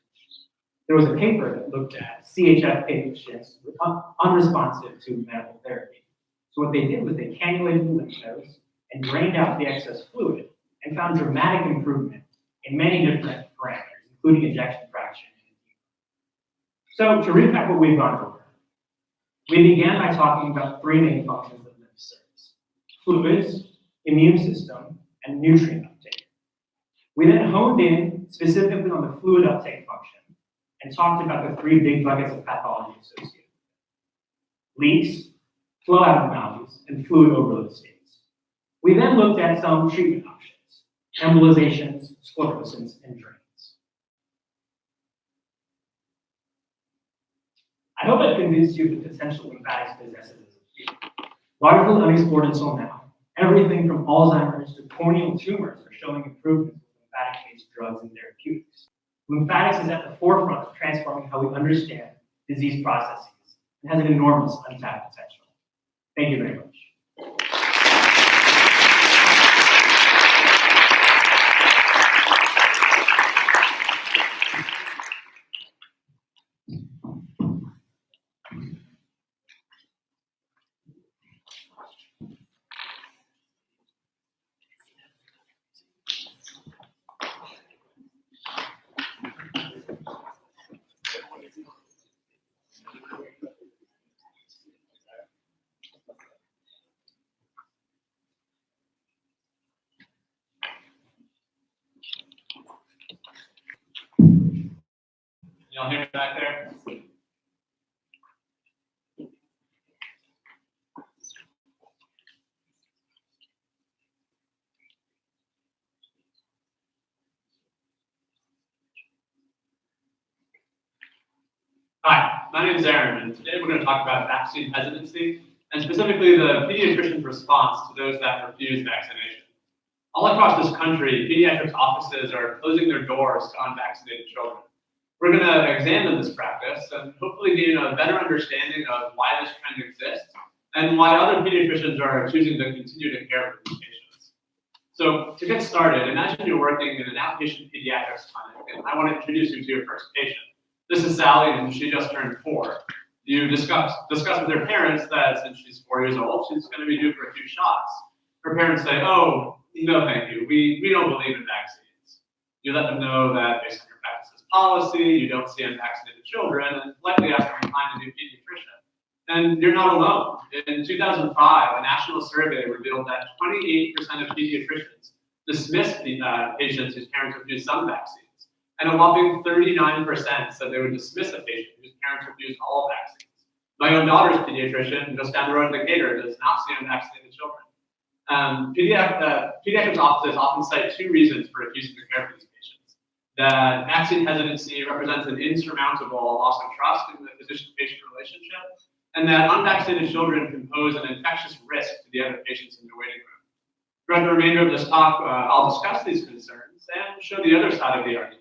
There was a paper that looked at CHF patients unresponsive to medical therapy. So what they did was they cannulated the lymph nodes and drained out the excess fluid and found dramatic improvement in many different parameters, including ejection fraction. So to recap what we've gone over, we began by talking about three main functions that lymph serves: fluids, immune system, and nutrient uptake. We then honed in specifically on the fluid uptake function and talked about the three big buckets of pathology associated with it: leaks, flow abnormalities, and fluid overload states. We then looked at some treatment options: embolizations, sclerosins, and drains. I hope I've convinced you of the potential lymphatics possesses as a field. Largely unexplored until now, everything from Alzheimer's to corneal tumors are showing improvements with lymphatic-based drugs and therapeutics. Lymphatics is at the forefront of transforming how we understand disease processes and has an enormous untapped potential. Thank you very much. Y'all hear me back there? Hi, my name is Aaron, and today we're going to talk about vaccine hesitancy, and specifically the pediatrician's response to those that refuse vaccination. All across this country, pediatrics offices are closing their doors to unvaccinated children. We're going to examine this practice and hopefully gain a better understanding of why this trend exists and why other pediatricians are choosing to continue to care for these patients. So to get started, imagine you're working in an outpatient pediatrics clinic, and I want to introduce you to your first patient. This is Sally, and she just turned 4. You discuss with her parents that since she's 4 years old, she's going to be due for a few shots. Her parents say, "Oh, no, thank you. We don't believe in vaccines." You let them know that based on your practice's policy, you don't see unvaccinated children, and likely ask them to find a new pediatrician. And you're not alone. In 2005, a national survey revealed that 28% of pediatricians dismissed the patients whose parents refused some vaccines. And a whopping 39% said they would dismiss a patient whose parents refused all vaccines. My own daughter's pediatrician, just down the road in Decatur, does not see unvaccinated children. Pediatrics offices often cite 2 reasons for refusing to care for these patients: that vaccine hesitancy represents an insurmountable loss of trust in the physician-patient relationship, and that unvaccinated children can pose an infectious risk to the other patients in the waiting room. Throughout the remainder of this talk, I'll discuss these concerns and show the other side of the argument,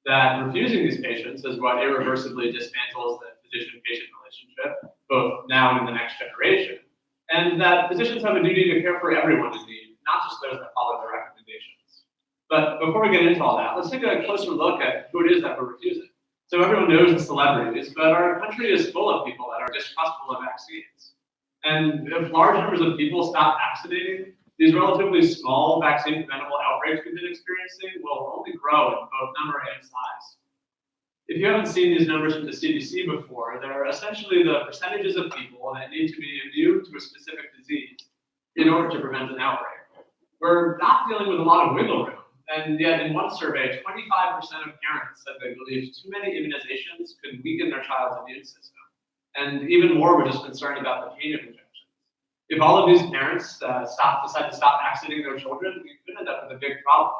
that refusing these patients is what irreversibly dismantles the physician-patient relationship, both now and in the next generation, and that physicians have a duty to care for everyone in need, not just those that follow their recommendations. But before we get into all that, let's take a closer look at who it is that we're refusing. So everyone knows the celebrities, but our country is full of people that are distrustful of vaccines. And if large numbers of people stop vaccinating, these relatively small vaccine-preventable outbreaks we've been experiencing will only grow in both number and size. If you haven't seen these numbers from the CDC before, they're essentially the percentages of people that need to be immune to a specific disease in order to prevent an outbreak. We're not dealing with a lot of wiggle room, and yet in one survey, 25% of parents said they believed too many immunizations could weaken their child's immune system. And even more were just concerned about the pain of injections. If all of these parents decide to stop vaccinating their children, we could end up with a big problem.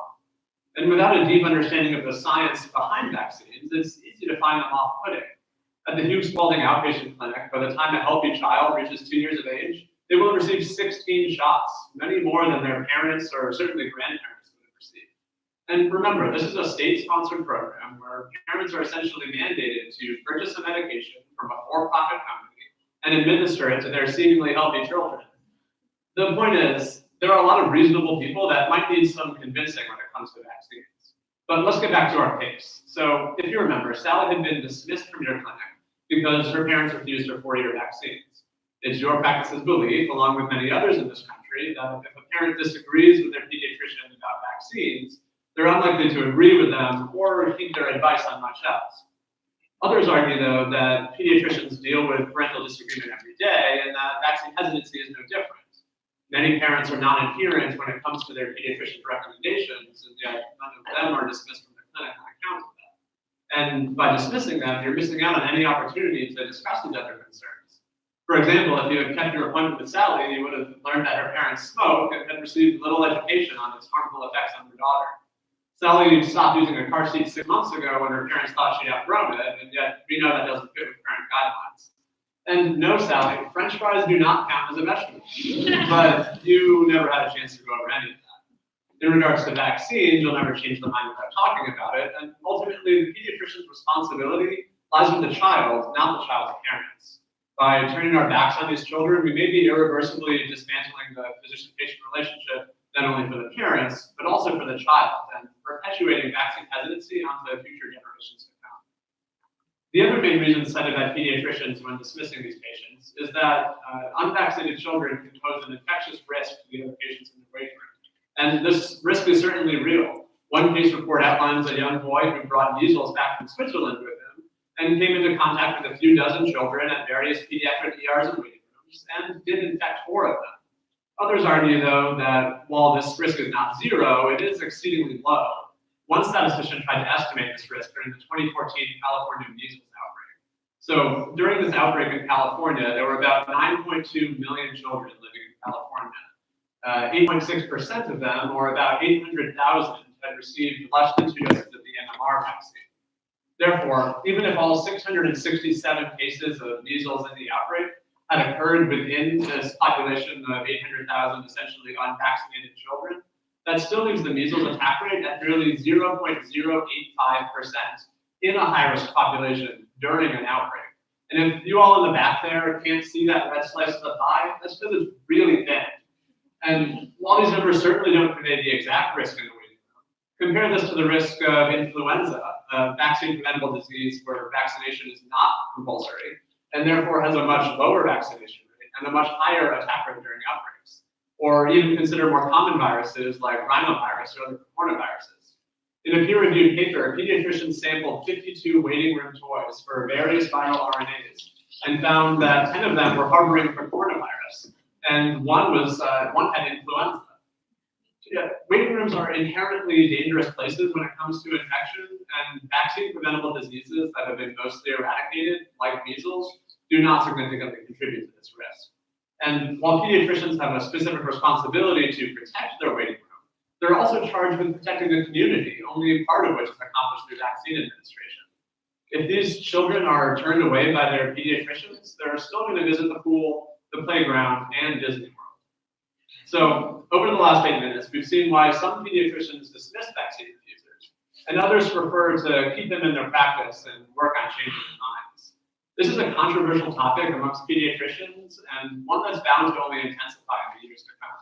And without a deep understanding of the science behind vaccines, it's easy to find them off-putting. At the Hughes Spalding Outpatient Clinic, by the time a healthy child reaches 2 years of age, they will have received 16 shots, many more than their parents or certainly grandparents would have received. And remember, this is a state-sponsored program where parents are essentially mandated to purchase a medication from a for-profit company and administer it to their seemingly healthy children. The point is, there are a lot of reasonable people that might need some convincing when it comes to vaccines. But let's get back to our case. So if you remember, Sally had been dismissed from your clinic because her parents refused her 4-year vaccines. It's your practice's belief, along with many others in this country, that if a parent disagrees with their pediatrician about vaccines, they're unlikely to agree with them or heed their advice on much else. Others argue, though, that pediatricians deal with parental disagreement every day and that vaccine hesitancy is no different. Many parents are non-adherent when it comes to their pediatrician's recommendations, and yet none of them are dismissed from the clinic on account of that. And by dismissing them, you're missing out on any opportunity to discuss these other concerns. For example, if you had kept your appointment with Sally, you would have learned that her parents smoke and had received little education on its harmful effects on their daughter. Sally stopped using a car seat 6 months ago when her parents thought she'd outgrown it, and yet we know that doesn't fit with current guidelines. And no, Sally, French fries do not count as a vegetable, but you never had a chance to go over any of that. In regards to vaccines, you'll never change the mind without talking about it, and ultimately the pediatrician's responsibility lies with the child, not the child's parents. By turning our backs on these children, we may be irreversibly dismantling the physician-patient relationship, not only for the parents, but also for the child, and perpetuating vaccine hesitancy onto future generations to come. The other main reason cited by pediatricians when dismissing these patients is that unvaccinated children can pose an infectious risk to the other patients in the waiting room. And this risk is certainly real. One case report outlines a young boy who brought measles back from Switzerland with him and came into contact with a few dozen children at various pediatric ERs and waiting rooms and did infect 4 of them. Others argue, though, that while this risk is not zero, it is exceedingly low. One statistician tried to estimate this risk during the 2014 California measles outbreak. So during this outbreak in California, there were about 9.2 million children living in California. 8.6% of them, or about 800,000, had received less than 2 doses of the MMR vaccine. Therefore, even if all 667 cases of measles in the outbreak had occurred within this population of 800,000 essentially unvaccinated children, that still leaves the measles attack rate at nearly 0.085% in a high-risk population during an outbreak. And if you all in the back there can't see that red slice of the pie, that's because it's really thin. And while these numbers certainly don't convey the exact risk in the waiting room, compare this to the risk of influenza, a vaccine-preventable disease where vaccination is not compulsory, and therefore has a much lower vaccination rate and a much higher attack rate during outbreaks. Or even consider more common viruses like rhinovirus or other coronaviruses. In a peer-reviewed paper, pediatricians sampled 52 waiting room toys for various viral RNAs and found that 10 of them were harboring coronavirus, and one had influenza. Yeah, waiting rooms are inherently dangerous places when it comes to infection, and vaccine-preventable diseases that have been mostly eradicated, like measles, do not significantly contribute to this risk. And while pediatricians have a specific responsibility to protect their waiting room, they're also charged with protecting the community, only part of which is accomplished through vaccine administration. If these children are turned away by their pediatricians, they're still going to visit the pool, the playground, and Disney World. So over the last 8 minutes, we've seen why some pediatricians dismiss vaccine refusers, and others prefer to keep them in their practice and work on changing their minds. This is a controversial topic amongst pediatricians, and one that's bound to only intensify in the years to come.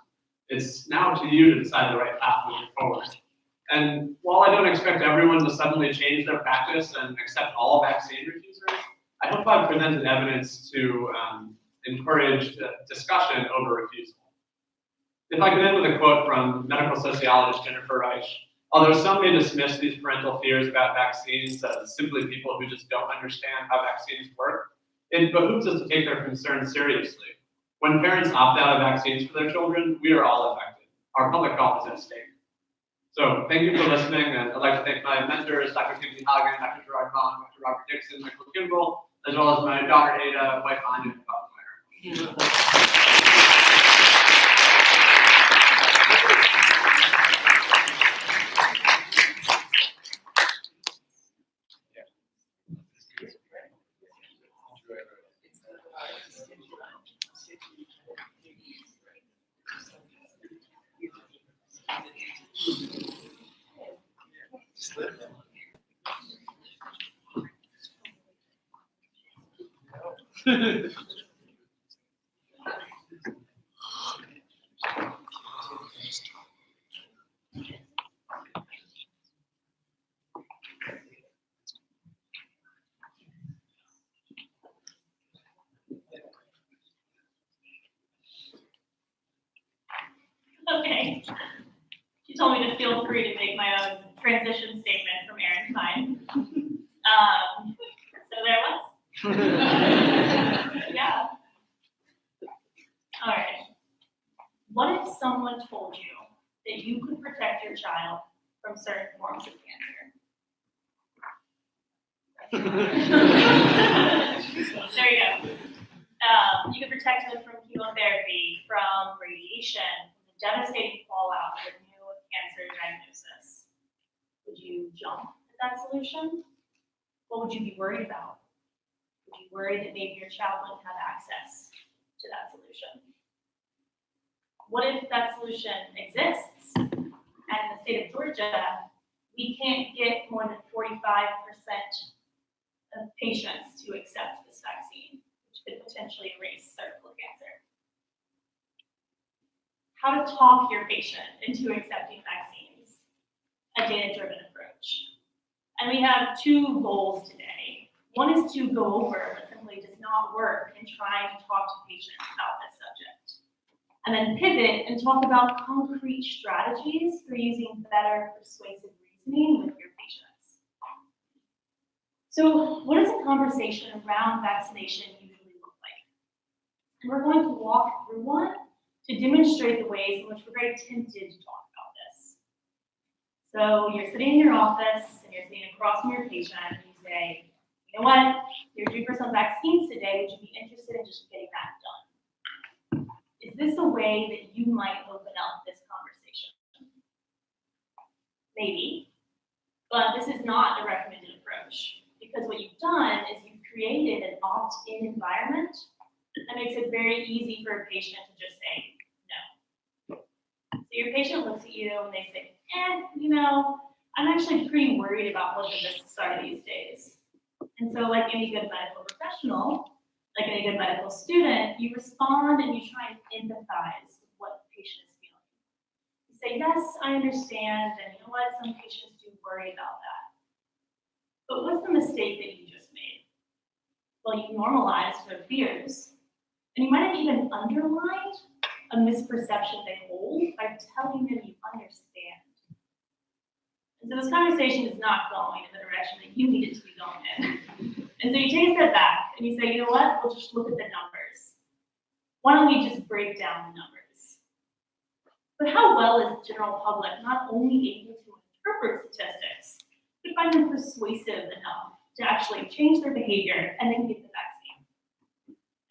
It's now up to you to decide the right path moving forward. And while I don't expect everyone to suddenly change their practice and accept all vaccine refusers, I hope I've presented evidence to encourage discussion over refusal. If I could end with a quote from medical sociologist Jennifer Reich, although some may dismiss these parental fears about vaccines as simply people who just don't understand how vaccines work, it behooves us to take their concerns seriously. When parents opt out of vaccines for their children, we are all affected. Our public health is at stake. So thank you for listening, and I'd like to thank my mentors, Dr. Kimsey Hagen, Dr. Gerard Vaughn, Dr. Robert Dixon, Michael Kimball, as well as my daughter Ada, wife Anya, and father Meyer. Okay. She told me to feel free to make my own transition statement from Aaron's mind. So there it was. Yeah. All right. What if someone told you that you could protect your child from certain forms of cancer? There you go. You could protect them from chemotherapy, from radiation, from the devastating fallout of a new cancer diagnosis. Would you jump at that solution? What would you be worried about? Would you worry that maybe your child wouldn't have access to that solution? What if that solution exists? And in the state of Georgia, we can't get more than 45% of patients to accept this vaccine, which could potentially erase cervical cancer. How to talk your patient into accepting vaccines, a data-driven approach. And we have two goals today. One is to go over what simply does not work in trying to talk to patients about this subject. And then pivot and talk about concrete strategies for using better persuasive reasoning with your patients. So what does a conversation around vaccination usually look like? And we're going to walk through one to demonstrate the ways in which we're very tempted to talk about this. So you're sitting in your office and you're sitting across from your patient and you say, you know what, you're due for some vaccines today, would you be interested in just getting that done? Is this a way that you might open up this conversation? Maybe, but this is not a recommended approach because what you've done is you've created an opt-in environment that makes it very easy for a patient to just say no. So your patient looks at you and they say, you know, I'm actually pretty worried about what the risks are these days. And so like any good medical professional, like any good medical student, you respond and you try and empathize with what the patient is feeling. You say, yes, I understand, and you know what, some patients do worry about that. But what's the mistake that you just made? Well, you normalized their fears, and you might have even underlined a misperception they hold by telling them you understand. And so this conversation is not going in the direction that you need it to be going in. And so you take a step back and you say, you know what, we'll just look at the numbers. Why don't we just break down the numbers? But how well is the general public not only able to interpret statistics, but find them persuasive enough to actually change their behavior and then get the vaccine?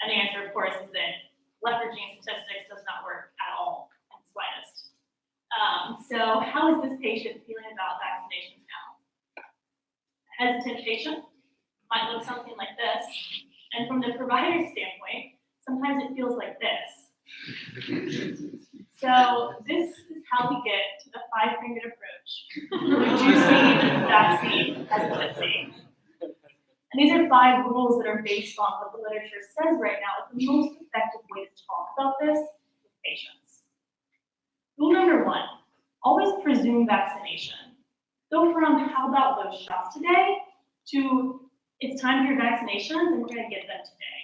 And the answer, of course, is that leveraging statistics does not work at all in the slightest. So how is this patient feeling about vaccinations now? Hesitant patient might look something like this. And from the provider standpoint, sometimes it feels like this. So this is how we get to the 5-fingered approach for reducing vaccine hesitancy. And these are 5 rules that are based on what the literature says right now is the most effective way to talk about this with patients. Rule number 1, always presume vaccination. Go from how about those shots today to it's time for your vaccinations and we're going to get them today.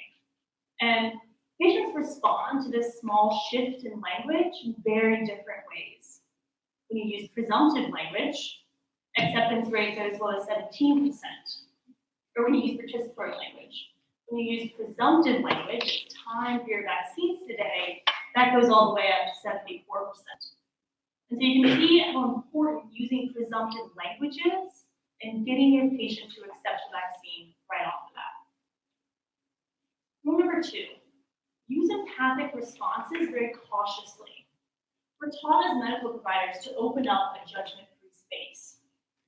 And patients respond to this small shift in language in very different ways. When you use presumptive language, acceptance rates are as low as 17%. Or when you use participatory language. When you use presumptive language, it's time for your vaccines today, that goes all the way up to 74%. And so you can see how important using presumptive language is and getting your patient to accept the vaccine right off the bat. Rule number 2, use empathic responses very cautiously. We're taught as medical providers to open up a judgment-free space.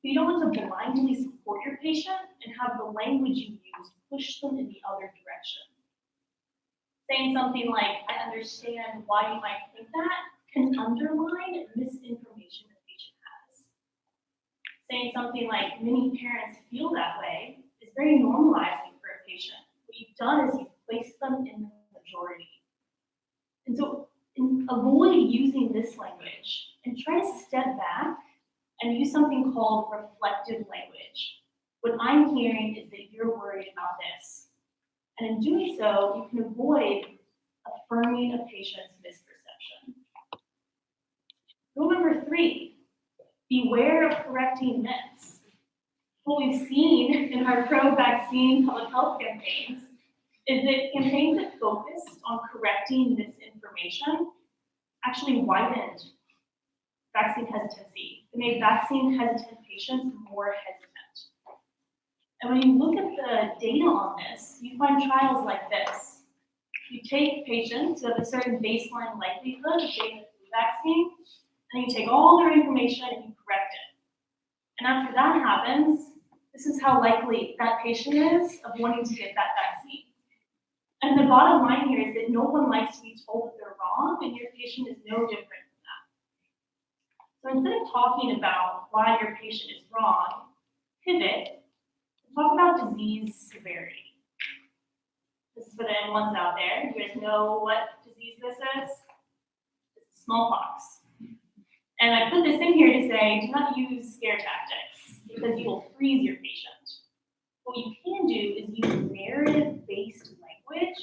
But you don't want to blindly support your patient and have the language you use push them in the other direction. Saying something like, I understand why you might think that, can underline misinformation the patient has. Saying something like, many parents feel that way, is very normalizing for a patient. What you've done is you've placed them in the majority. And so avoid using this language and try to step back and use something called reflective language. What I'm hearing is that you're worried about this. And in doing so, you can avoid affirming a patient's misperception. Rule number 3, beware of correcting myths. What we've seen in our pro-vaccine public health campaigns is that campaigns that focused on correcting misinformation actually widened vaccine hesitancy. They made vaccine hesitant patients more hesitant. And when you look at the data on this, you find trials like this. You take patients who have a certain baseline likelihood of getting the flu vaccine, and you take all their information and you correct it. And after that happens, this is how likely that patient is of wanting to get that vaccine. And the bottom line here is that no one likes to be told that they're wrong, and your patient is no different from that. So instead of talking about why your patient is wrong, pivot and talk about disease severity. This is for the M1s out there. You guys know what disease this is? It's smallpox. And I put this in here to say, do not use scare tactics because you will freeze your patient. What you can do is use narrative-based language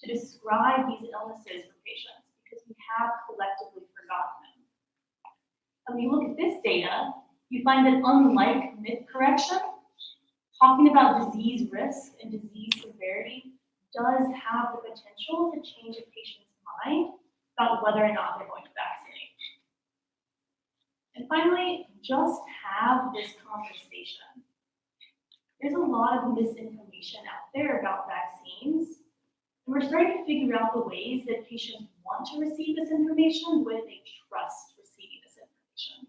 to describe these illnesses for patients because we have collectively forgotten them. And when you look at this data, you find that unlike myth correction, talking about disease risk and disease severity does have the potential to change a patient's mind about whether or not they're going to vaccinate. And finally, just have this conversation. There's a lot of misinformation out there about vaccines, and we're starting to figure out the ways that patients want to receive this information, the way they trust receiving this information.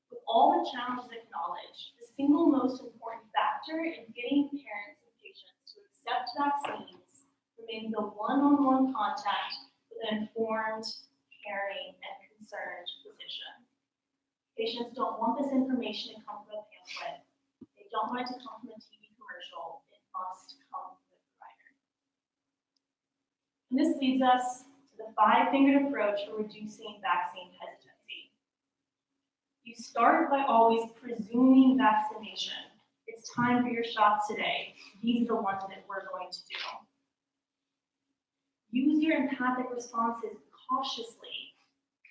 With all the challenges acknowledged, the single most important factor in getting parents and patients to accept vaccines remains the one-on-one contact with an informed, caring, and concerned physician. Patients don't want this information to come from a pamphlet. They don't want it to come from a TV commercial. It must come from the provider. And this leads us to the 5-fingered approach for reducing vaccine hesitancy. You start by always presuming vaccination. It's time for your shots today. These are the ones that we're going to do. Use your empathic responses cautiously.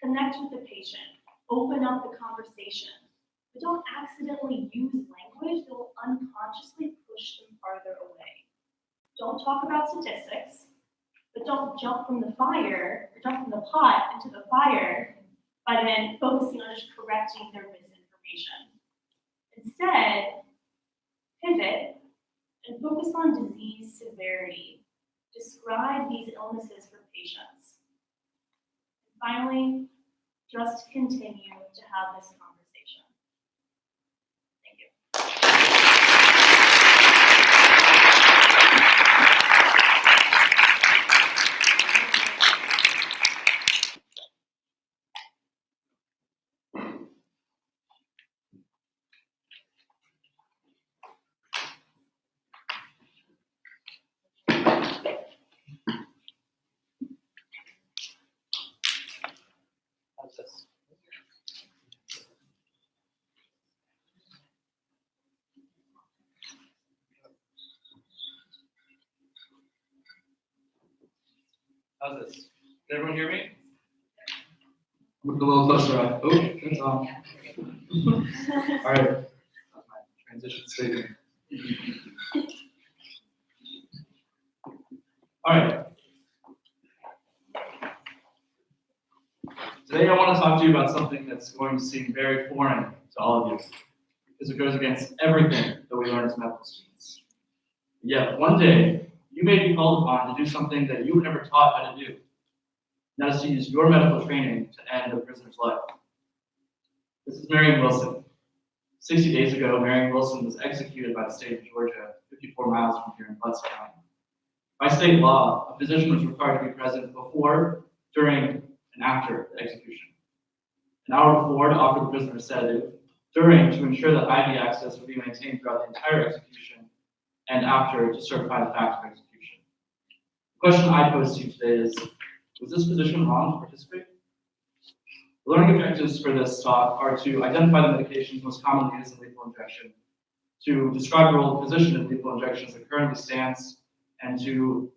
Connect with the patient. Open up the conversation. But don't accidentally use language that will unconsciously push them farther away. Don't talk about statistics, but don't jump from the fire, or jump from the pot into the fire by then focusing on just correcting their misinformation. Instead, pivot and focus on disease severity. Describe these illnesses for patients. And finally, just continue to have this conversation. Thank you. How's this? Can everyone hear me? Look a little closer. Oh, it's on. All right. That's my transition statement. All right. Today I want to talk to you about something that's going to seem very foreign to all of you, because it goes against everything that we learn as medical students. Yet one day, you may be called upon to do something that you were never taught how to do. And that is to use your medical training to end a prisoner's life. This is Marion Wilson. 60 days ago, Marion Wilson was executed by the state of Georgia, 54 miles from here in Butts County. By state law, a physician was required to be present before, during, and after the execution. An hour before to offer the prisoner a sedative, during to ensure that IV access would be maintained throughout the entire execution, and after to certify the fact of execution. The question I pose to you today is, was this physician wrong to participate? The learning objectives for this talk are to identify the medications most commonly used in lethal injection, to describe the role of physician in lethal injections that currently stands, and to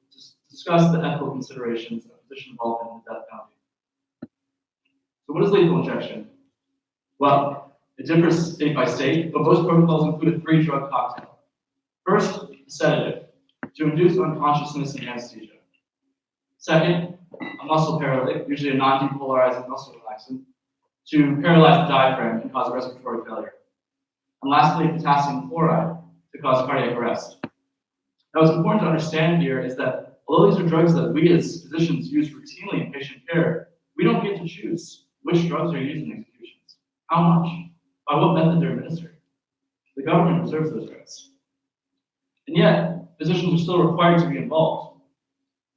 discuss the ethical considerations of physician involvement in the death penalty. So what is lethal injection? Well, it differs state by state, but most protocols include a 3-drug cocktail. First, a sedative, to induce unconsciousness and anesthesia. Second, a muscle paralytic, usually a non-depolarizing muscle relaxant, to paralyze the diaphragm and cause respiratory failure. And lastly, potassium chloride to cause cardiac arrest. Now, what's important to understand here is that although these are drugs that we as physicians use routinely in patient care, we don't get to choose which drugs are used in executions, how much, by what method they're administered. The government reserves those rights. And yet, physicians are still required to be involved.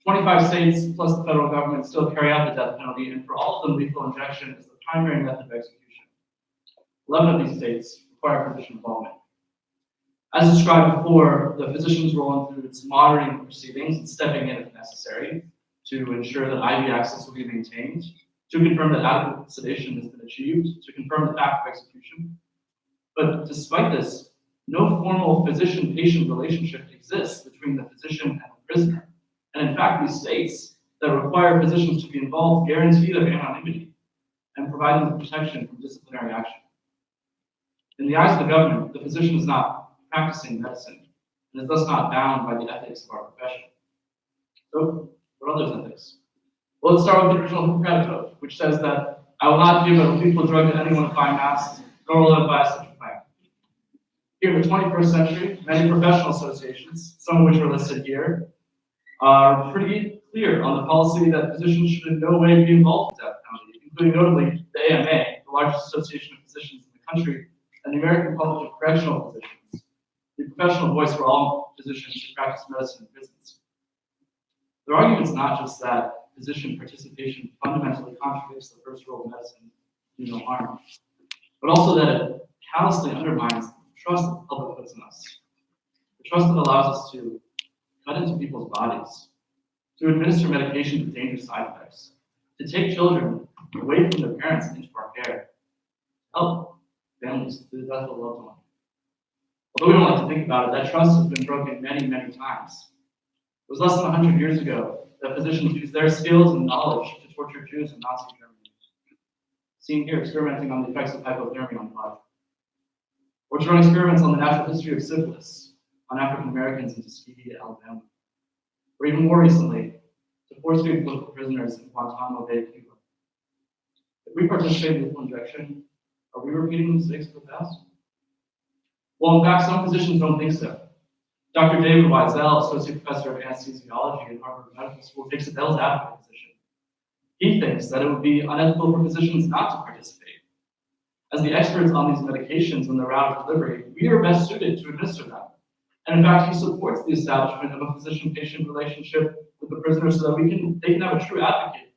25 states plus the federal government still carry out the death penalty, and for all of them, lethal injection is the primary method of execution. 11 of these states require physician involvement. As described before, the physician's role includes monitoring the proceedings and stepping in if necessary to ensure that IV access will be maintained, to confirm that adequate sedation has been achieved, to confirm the fact of execution. But despite this, no formal physician-patient relationship exists between the physician and the prisoner. And in fact, these states that require physicians to be involved guarantee their anonymity and provide them the protection from disciplinary action. In the eyes of the government, the physician is not practicing medicine and is thus not bound by the ethics of our profession. So, what are those ethics? Well, let's start with the original Hippocratic Oath, which says that I will not give a lethal drug to anyone if I'm asked, nor will I advise such a plan. Here in the 21st century, many professional associations, some of which are listed here, are pretty clear on the policy that physicians should in no way be involved in death penalty, including notably the AMA, the largest association of physicians in the country, and the American College of Correctional Physicians, the professional voice for all physicians who practice medicine in prisons. Their argument is not just that physician participation fundamentally contradicts the first rule of medicine, do no harm, but also that it callously undermines the trust that the public puts in us, the trust that allows us to cut into people's bodies, to administer medication with dangerous side effects, to take children away from their parents into our care, help families through the death of a loved one. Although we don't like to think about it, that trust has been broken many, many times. It was less than 100 years ago that physicians used their skills and knowledge to torture Jews in Nazi Germany. Seen here experimenting on the effects of hypothermia on the body. Or to run experiments on the natural history of syphilis on African Americans in Tuskegee, Alabama. Or even more recently, to force feed political prisoners in Guantanamo Bay, Cuba. If we participate in lethal injection, are we repeating the mistakes of the past? Well, in fact, some physicians don't think so. Dr. David Weisel, Associate Professor of Anesthesiology at Harvard Medical School, takes a devil's advocate position. He thinks that it would be unethical for physicians not to participate. As the experts on these medications and their route of delivery, we are best suited to administer them. And in fact, he supports the establishment of a physician-patient relationship with the prisoner so that they can have a true advocate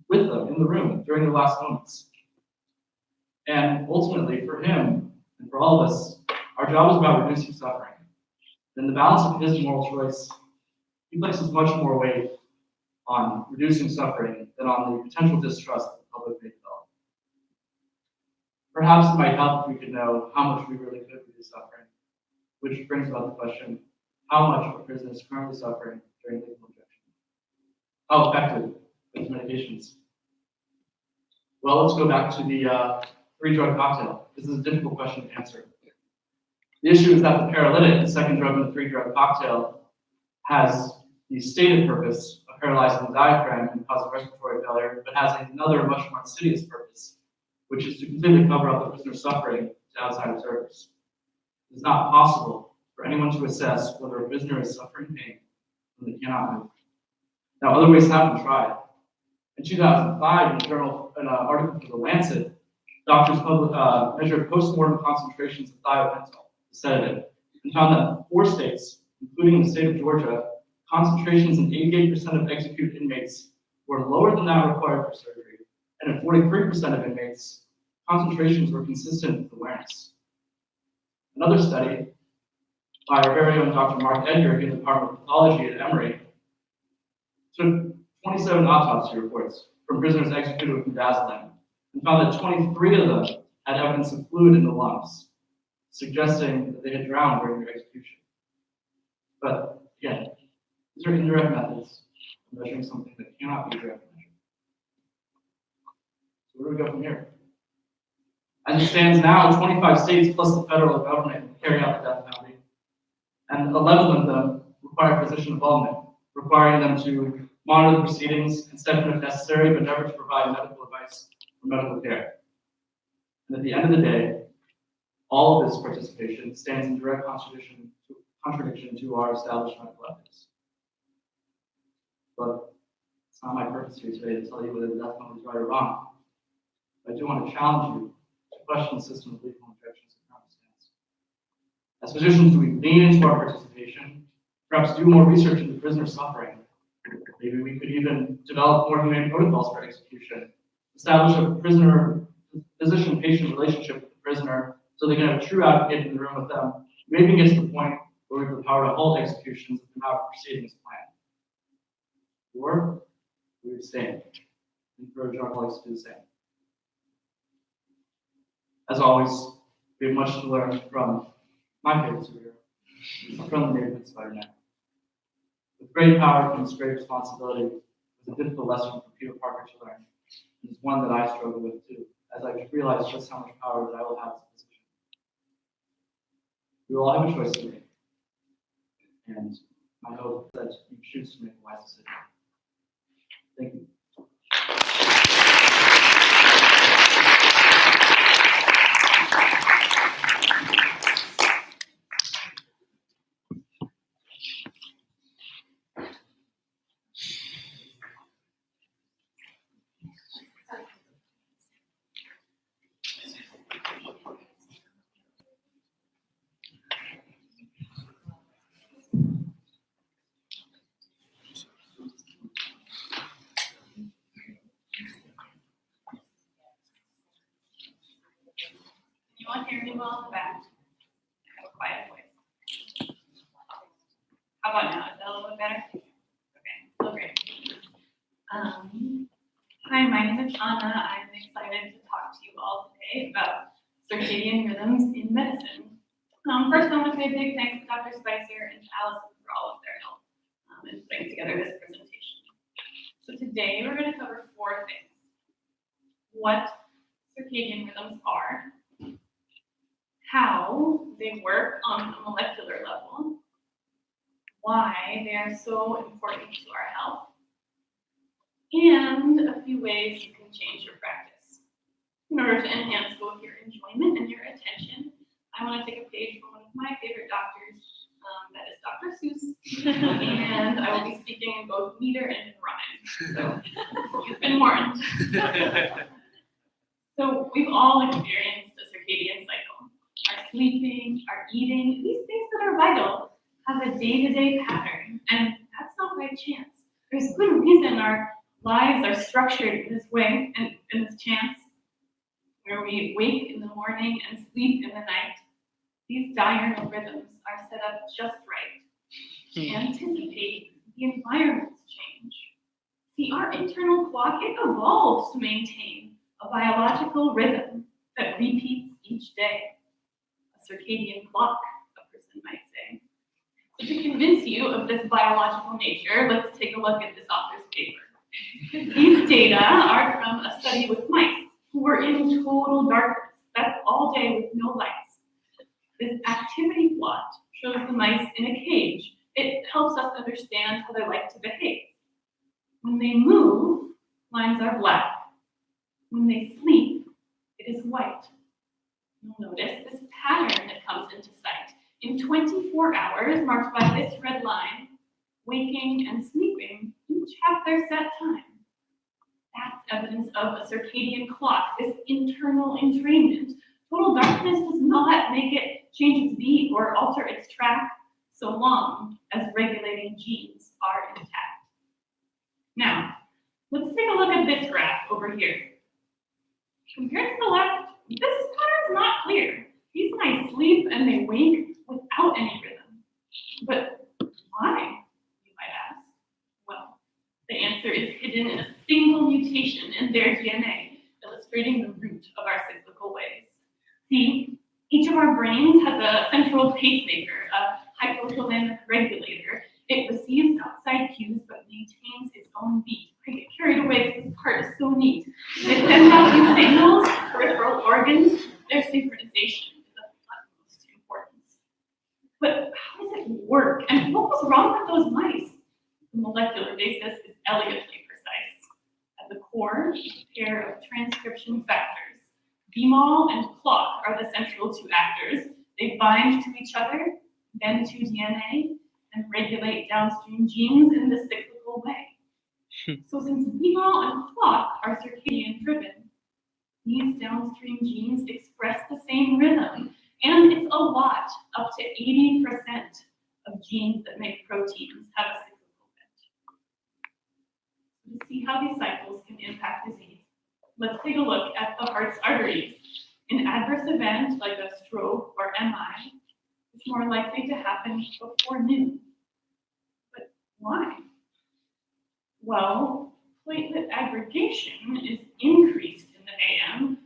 with them in the room during their last moments. And ultimately, for him and for all of us, our job is about reducing suffering. In the balance of his moral choice, he places much more weight on reducing suffering than on the potential distrust that the public may develop. Perhaps it might help if we could know how much we really could reduce suffering, which brings about the question, how much are prisoners currently suffering during lethal injection? How effective are these medications? Well, let's go back to the 3-drug cocktail. This is a difficult question to answer. The issue is that the paralytic, the second drug in the 3-drug cocktail, has the stated purpose of paralyzing the diaphragm and causing respiratory failure, but has another much more insidious purpose, which is to completely cover up the prisoner's suffering to outside observers. It is not possible for anyone to assess whether a prisoner is suffering pain when they cannot move. Now, other ways have been tried. In 2005, in an article for The Lancet, doctors measured post-mortem concentrations of thiopental, the sedative, and found that 4 states, including the state of Georgia, concentrations in 88% of executed inmates were lower than that required for surgery, and in 43% of inmates, concentrations were consistent with awareness. Another study by our very own Dr. Mark Edgar in the Department of Pathology at Emory took 27 autopsy reports from prisoners executed with midazolam and found that 23 of them had evidence of fluid in the lungs, suggesting that they had drowned during their execution. But again, these are indirect methods of measuring something that cannot be directly measured. So where do we go from here? As it stands now, 25 states plus the federal government carry out the death penalty, and 11 of them require physician involvement, requiring them to monitor the proceedings and step in if necessary, but never to provide medical advice or medical care. And at the end of the day, all of this participation stands in direct contradiction to our established medical ethics. But it's not my purpose here today to tell you whether the death penalty is right or wrong. But I do want to challenge you to question the system of lethal injections as it currently stands. As physicians, do we lean into our participation, perhaps do more research into prisoner suffering? Maybe we could even develop more humane protocols for execution, establish a physician-patient relationship with the prisoner so they can have a true advocate in the room with them. Maybe get to the point where we have the power to halt executions if they're not proceeding as planned. Or we abstain. Encourage our colleagues to do the same. As always, we have much to learn from my favorite superhero, from the neighborhood Spider-Man. With great power comes great responsibility was a difficult lesson for Peter Parker to learn. And it's one that I struggle with too, as I realize just how much power that I will have as a physician. We will all have a choice to make. And I hope that you choose to make a wise decision. Thank you. You won't hear me well in the back. I have a quiet voice. How about now? Is that a little bit better? Okay, still great. Hi, my name is Anna. I'm excited to talk to you all today about circadian rhythms in medicine. First, I want to say a big thanks to Dr. Spicer and to Allison for all of their help in putting together this presentation. So today, we're going to cover 4 things. What circadian rhythms are, how they work on a molecular level, why they are so important to our health, and a few ways you can change your practice. In order to enhance both your enjoyment and your attention, I want to take a page from one of my favorite doctors, that is Dr. Seuss, and I will be speaking in both meter and in rhyme, so you've been warned. So we've all experienced a circadian cycle. Our sleeping, our eating, these things that are vital have a day-to-day pattern, and that's not by chance. There's good reason our lives are structured in this way and in this chance, where we wake in the morning and sleep in the night. These diurnal rhythms are set up just right to anticipate the environment's change. See, our internal clock, it evolves to maintain a biological rhythm that repeats each day. A circadian clock, a person might say. So to convince you of this biological nature, let's take a look at this author's paper. These data are from a study with mice who were in total darkness. That's all day with no lights. This activity plot shows the mice in a cage. It helps us understand how they like to behave. When they move, lines are black. When they sleep, it is white. You'll notice this pattern that comes into sight. In 24 hours, marked by this red line, waking and sleeping each have their set time. That's evidence of a circadian clock, this internal entrainment. Total darkness does not make it change its beat or alter its track so long as regulating genes are intact. Now, let's take a look at this graph over here. Compared to the left, this pattern is not clear. These mice sleep and they wake without any rhythm. But why, you might ask? Well, the answer is hidden in a single mutation in their DNA, illustrating the root of our cyclical ways. See, each of our brains has a central pacemaker, a hypothalamic regulator. It receives outside cues but maintains its own beat. I get carried away because this part is so neat. It sends out these signals, peripheral organs. Their synchronization is of utmost importance. But how does it work? And what was wrong with those mice? The molecular basis is elegantly precise. At the core, a pair of transcription factors. BMAL and clock are the central two actors. They bind to each other, bend to DNA, and regulate downstream genes in this cyclical way. So since BMAL and clock are circadian driven, these downstream genes express the same rhythm, and it's a lot. Up to 80% of genes that make proteins have a cyclical bent. To see how these cycles can impact disease, let's take a look at the heart's arteries. An adverse event like a stroke or MI is more likely to happen before noon. But why? Well, platelet aggregation is increased in the AM.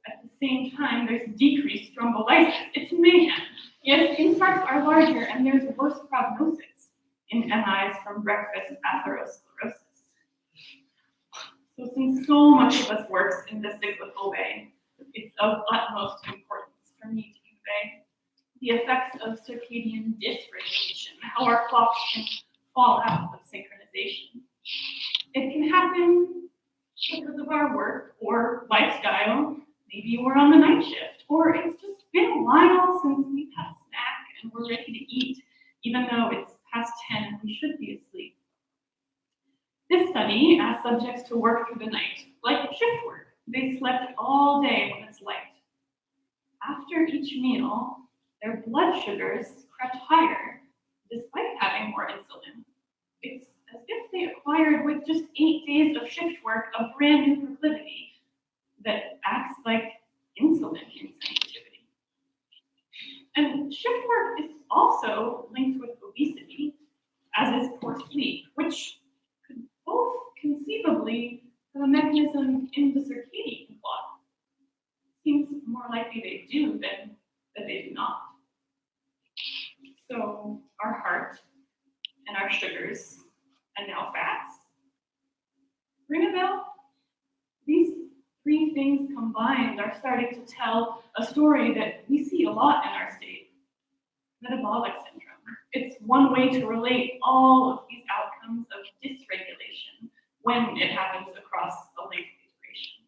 At the same time, there's decreased thrombolysis. It's mayhem. Yes, infarcts are larger and there's worse prognosis in MIs from breakfast atherosclerosis. So since so much of us works in this cyclical way, it's of utmost importance for me to convey the effects of circadian dysregulation, how our clocks can fall out of synchronization. It can happen because of our work or lifestyle. Maybe we're on the night shift, or it's just been a while since we've had a snack and we're ready to eat, even though it's past 10 and we should be asleep. This study asked subjects to work through the night, like shift work. They slept all day when it's light. After each meal, their blood sugars crept higher, despite having more insulin. It's as if they acquired, with just 8 days of shift work, a brand new proclivity that acts like insulin insensitivity. And shift work is also linked with obesity, as is poor sleep, which could both conceivably have a mechanism in the circadian clock. Seems more likely they do than that they do not. So our heart and our sugars and now fats. Ring a bell? These three things combined are starting to tell a story that we see a lot in our state. Metabolic syndrome. It's one way to relate all of these outcomes of dysregulation when it happens across a lengthy duration.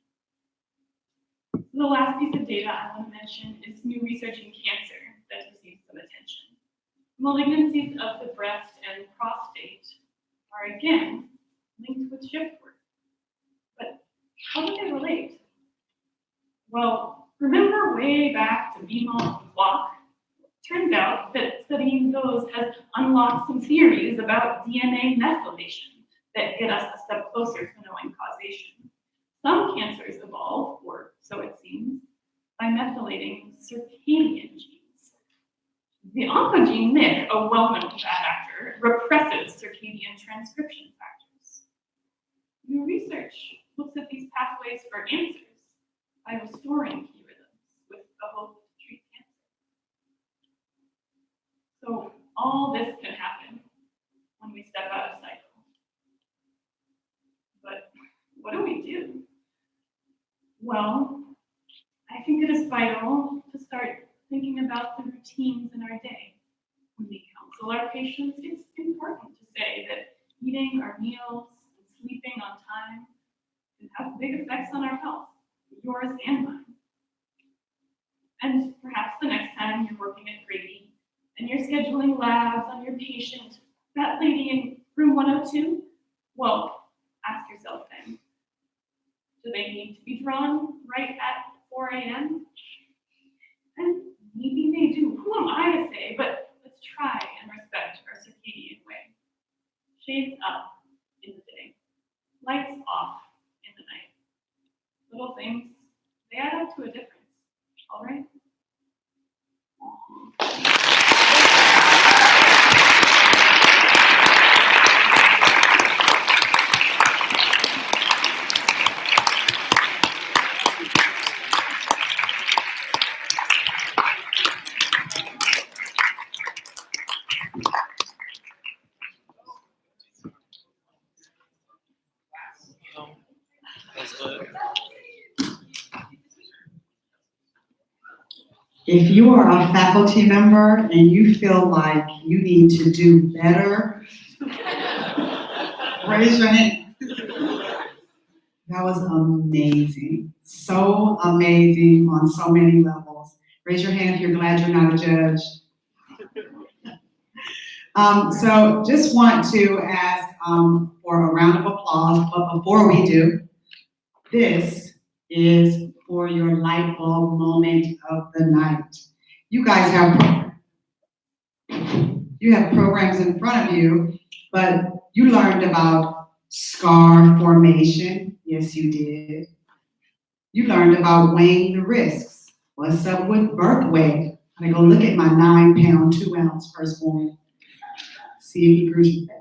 The last piece of data I want to mention is new research in cancer that received some attention. Malignancies of the breast and prostate are again linked with shift work. But how do they relate? Well, remember way back to BMAL and clock? Turns out that studying those has unlocked some theories about DNA methylation that get us a step closer to knowing causation. Some cancers evolve, or so it seems, by methylating circadian genes. The oncogene MYC, a well-known bad actor, represses circadian transcription factors. New research looks at these pathways for answers by restoring key rhythms with the hope to treat cancer. So all this can happen when we step out of cycle. But Well, I think it is vital to start thinking about the routines in our day. When we counsel our patients, it's important to say that eating our meals and sleeping on time can have big effects on our health, yours and mine. And perhaps the next time you're working at Grady and you're scheduling labs on your patient, that lady in room 102, well, ask yourself then, do they need to be drawn right at 4 a.m.? And maybe they do. Who am I to say? But let's try and respect our circadian way. Shades up in the day, lights off in the night. Little things, they add up to a difference. All right? If you are a faculty member and you feel like you need to do better, raise your hand. That was amazing. So amazing on so many levels. Raise your hand if you're glad you're not a judge. So just want to ask for a round of applause, but before we do, this is for your light bulb moment of the night. You guys have programs in front of you, but you learned about scar formation. Yes, you did. You learned about weighing the risks. What's up with birth weight? I'm gonna go look at my 9-pound, 2-ounce firstborn. See if he grew too fast.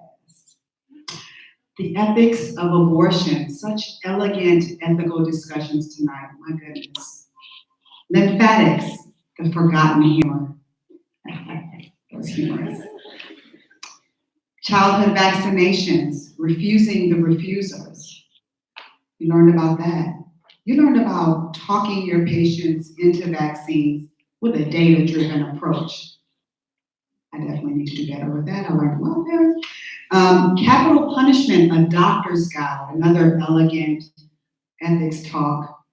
The ethics of abortion, such elegant ethical discussions tonight, my goodness. Lymphatics, the forgotten humor. That was humorous. Childhood vaccinations, refusing the refusers. You learned about that. You learned about talking your patients into vaccines with a data-driven approach. I definitely need to do better with that. I learned a lot there. Capital punishment, a doctor's guide, another elegant ethics talk.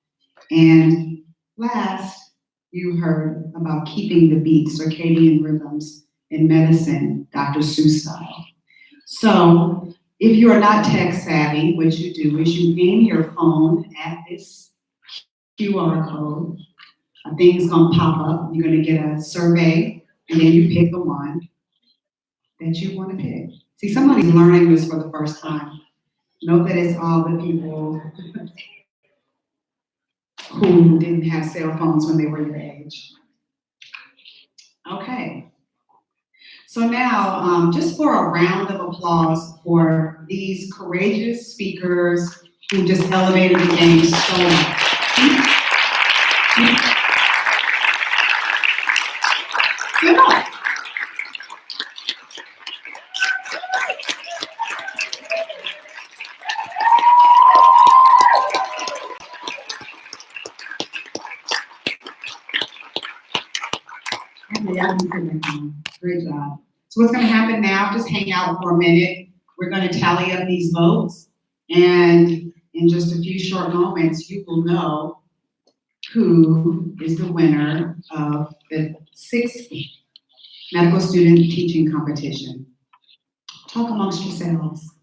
And last, you heard about keeping the beat, circadian rhythms in medicine, Dr. Seuss style. So if you are not tech savvy, what you do is you aim your phone at this QR code. A thing's gonna pop up. You're gonna get a survey, and then you pick the one that you want to pick. See, somebody's learning this for the first time. Note that it's all the people who didn't have cell phones when they were your age. Okay. So now, just for a round of applause for these courageous speakers who just elevated the game so much. Yeah. Great job. So what's going to happen now, just hang out for a minute. We're going to tally up these votes, and in just a few short moments, you will know who is the winner of the 6th medical student teaching competition. Talk amongst yourselves.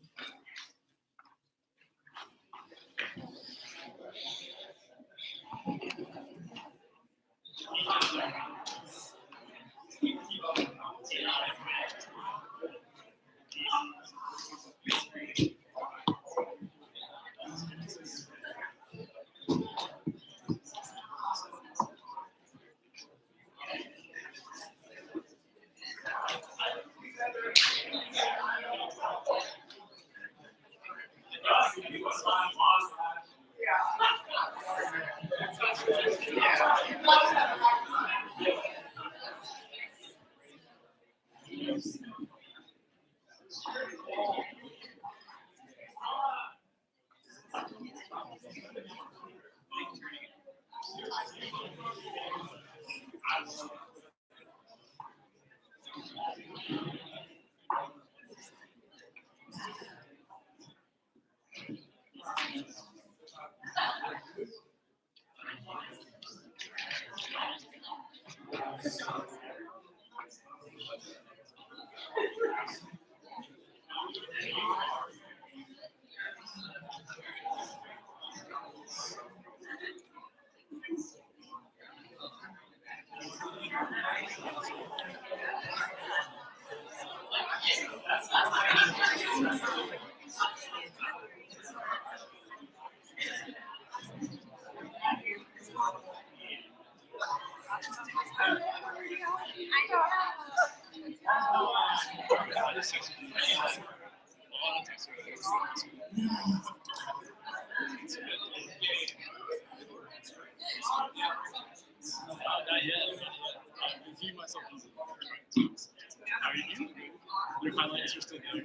Your highlights are still there.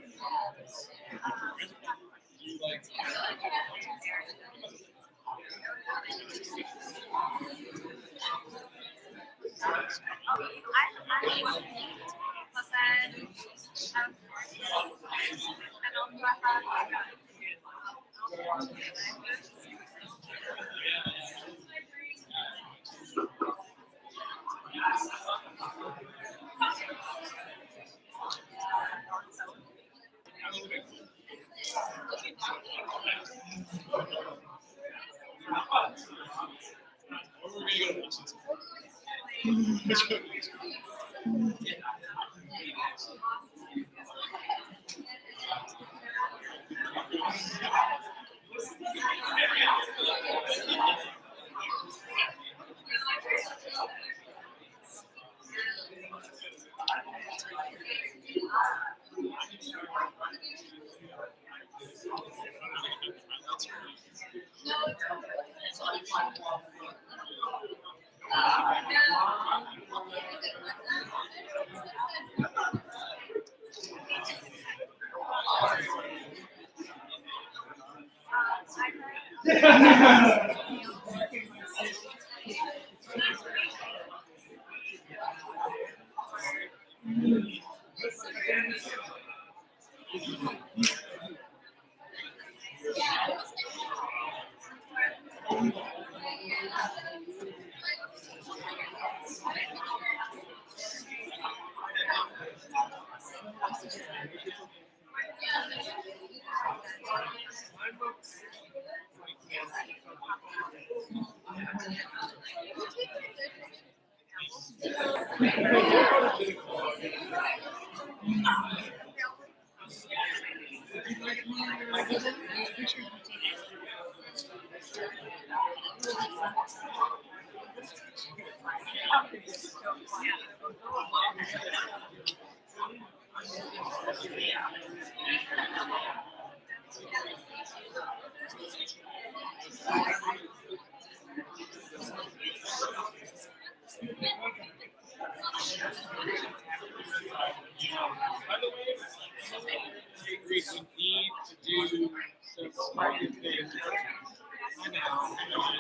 You like.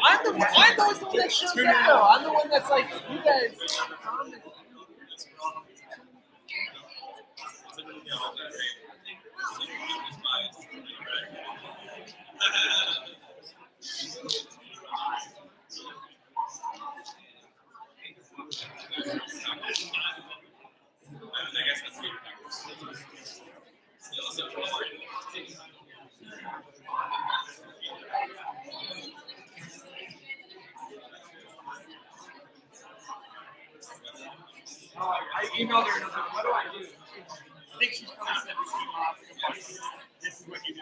I'm the one that shows up though. I'm the one that's like, you guys. I emailed her and I was like, what do I do? I think she's probably sent this email off. This is what you do.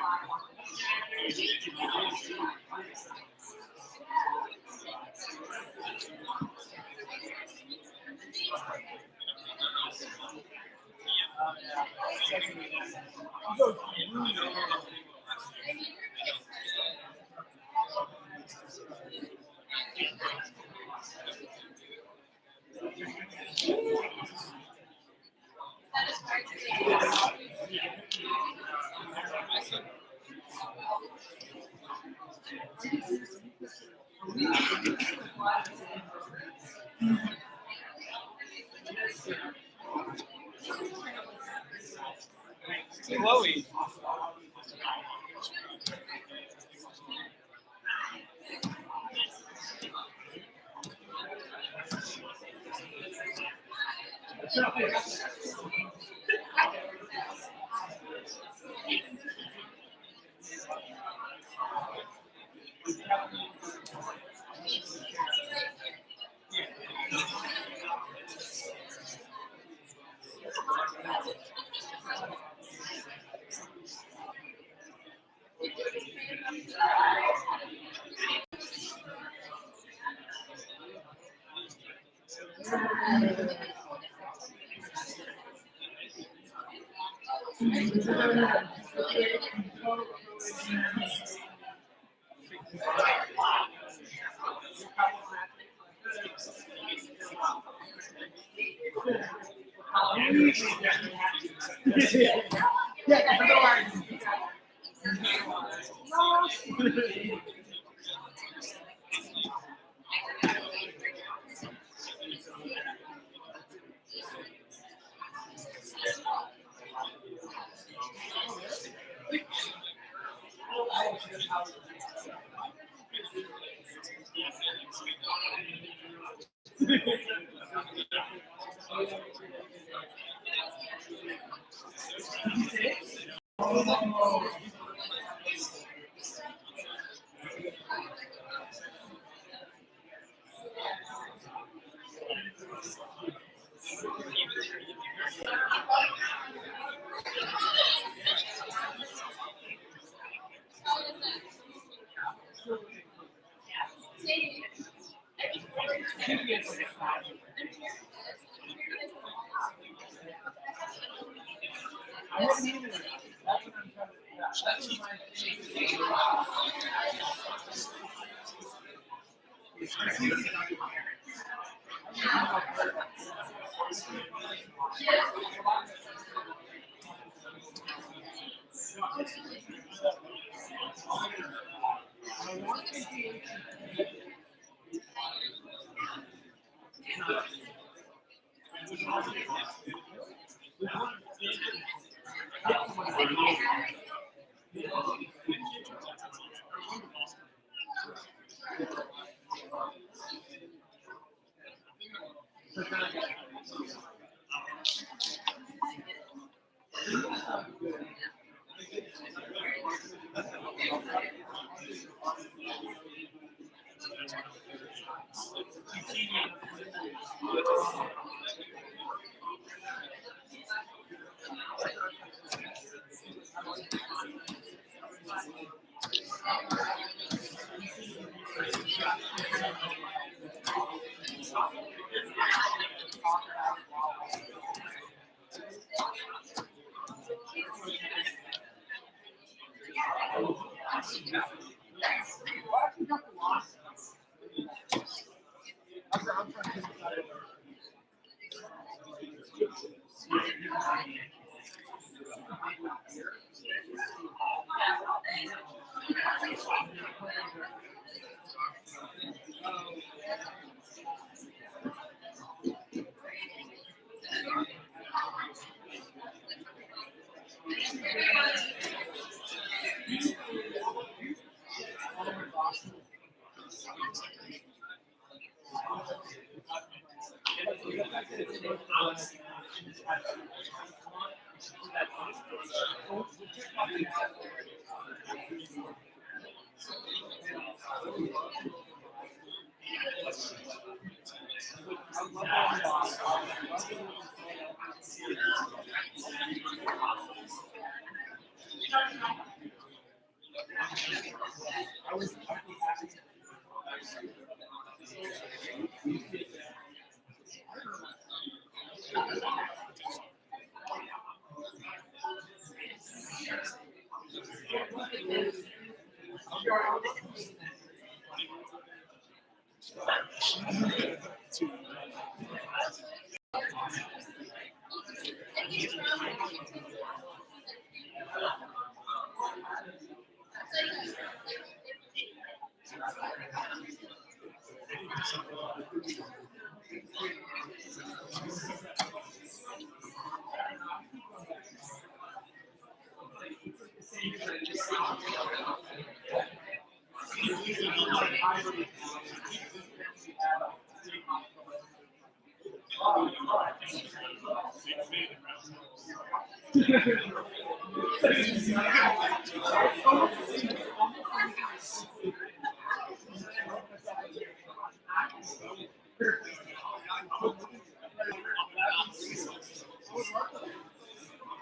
Chloe.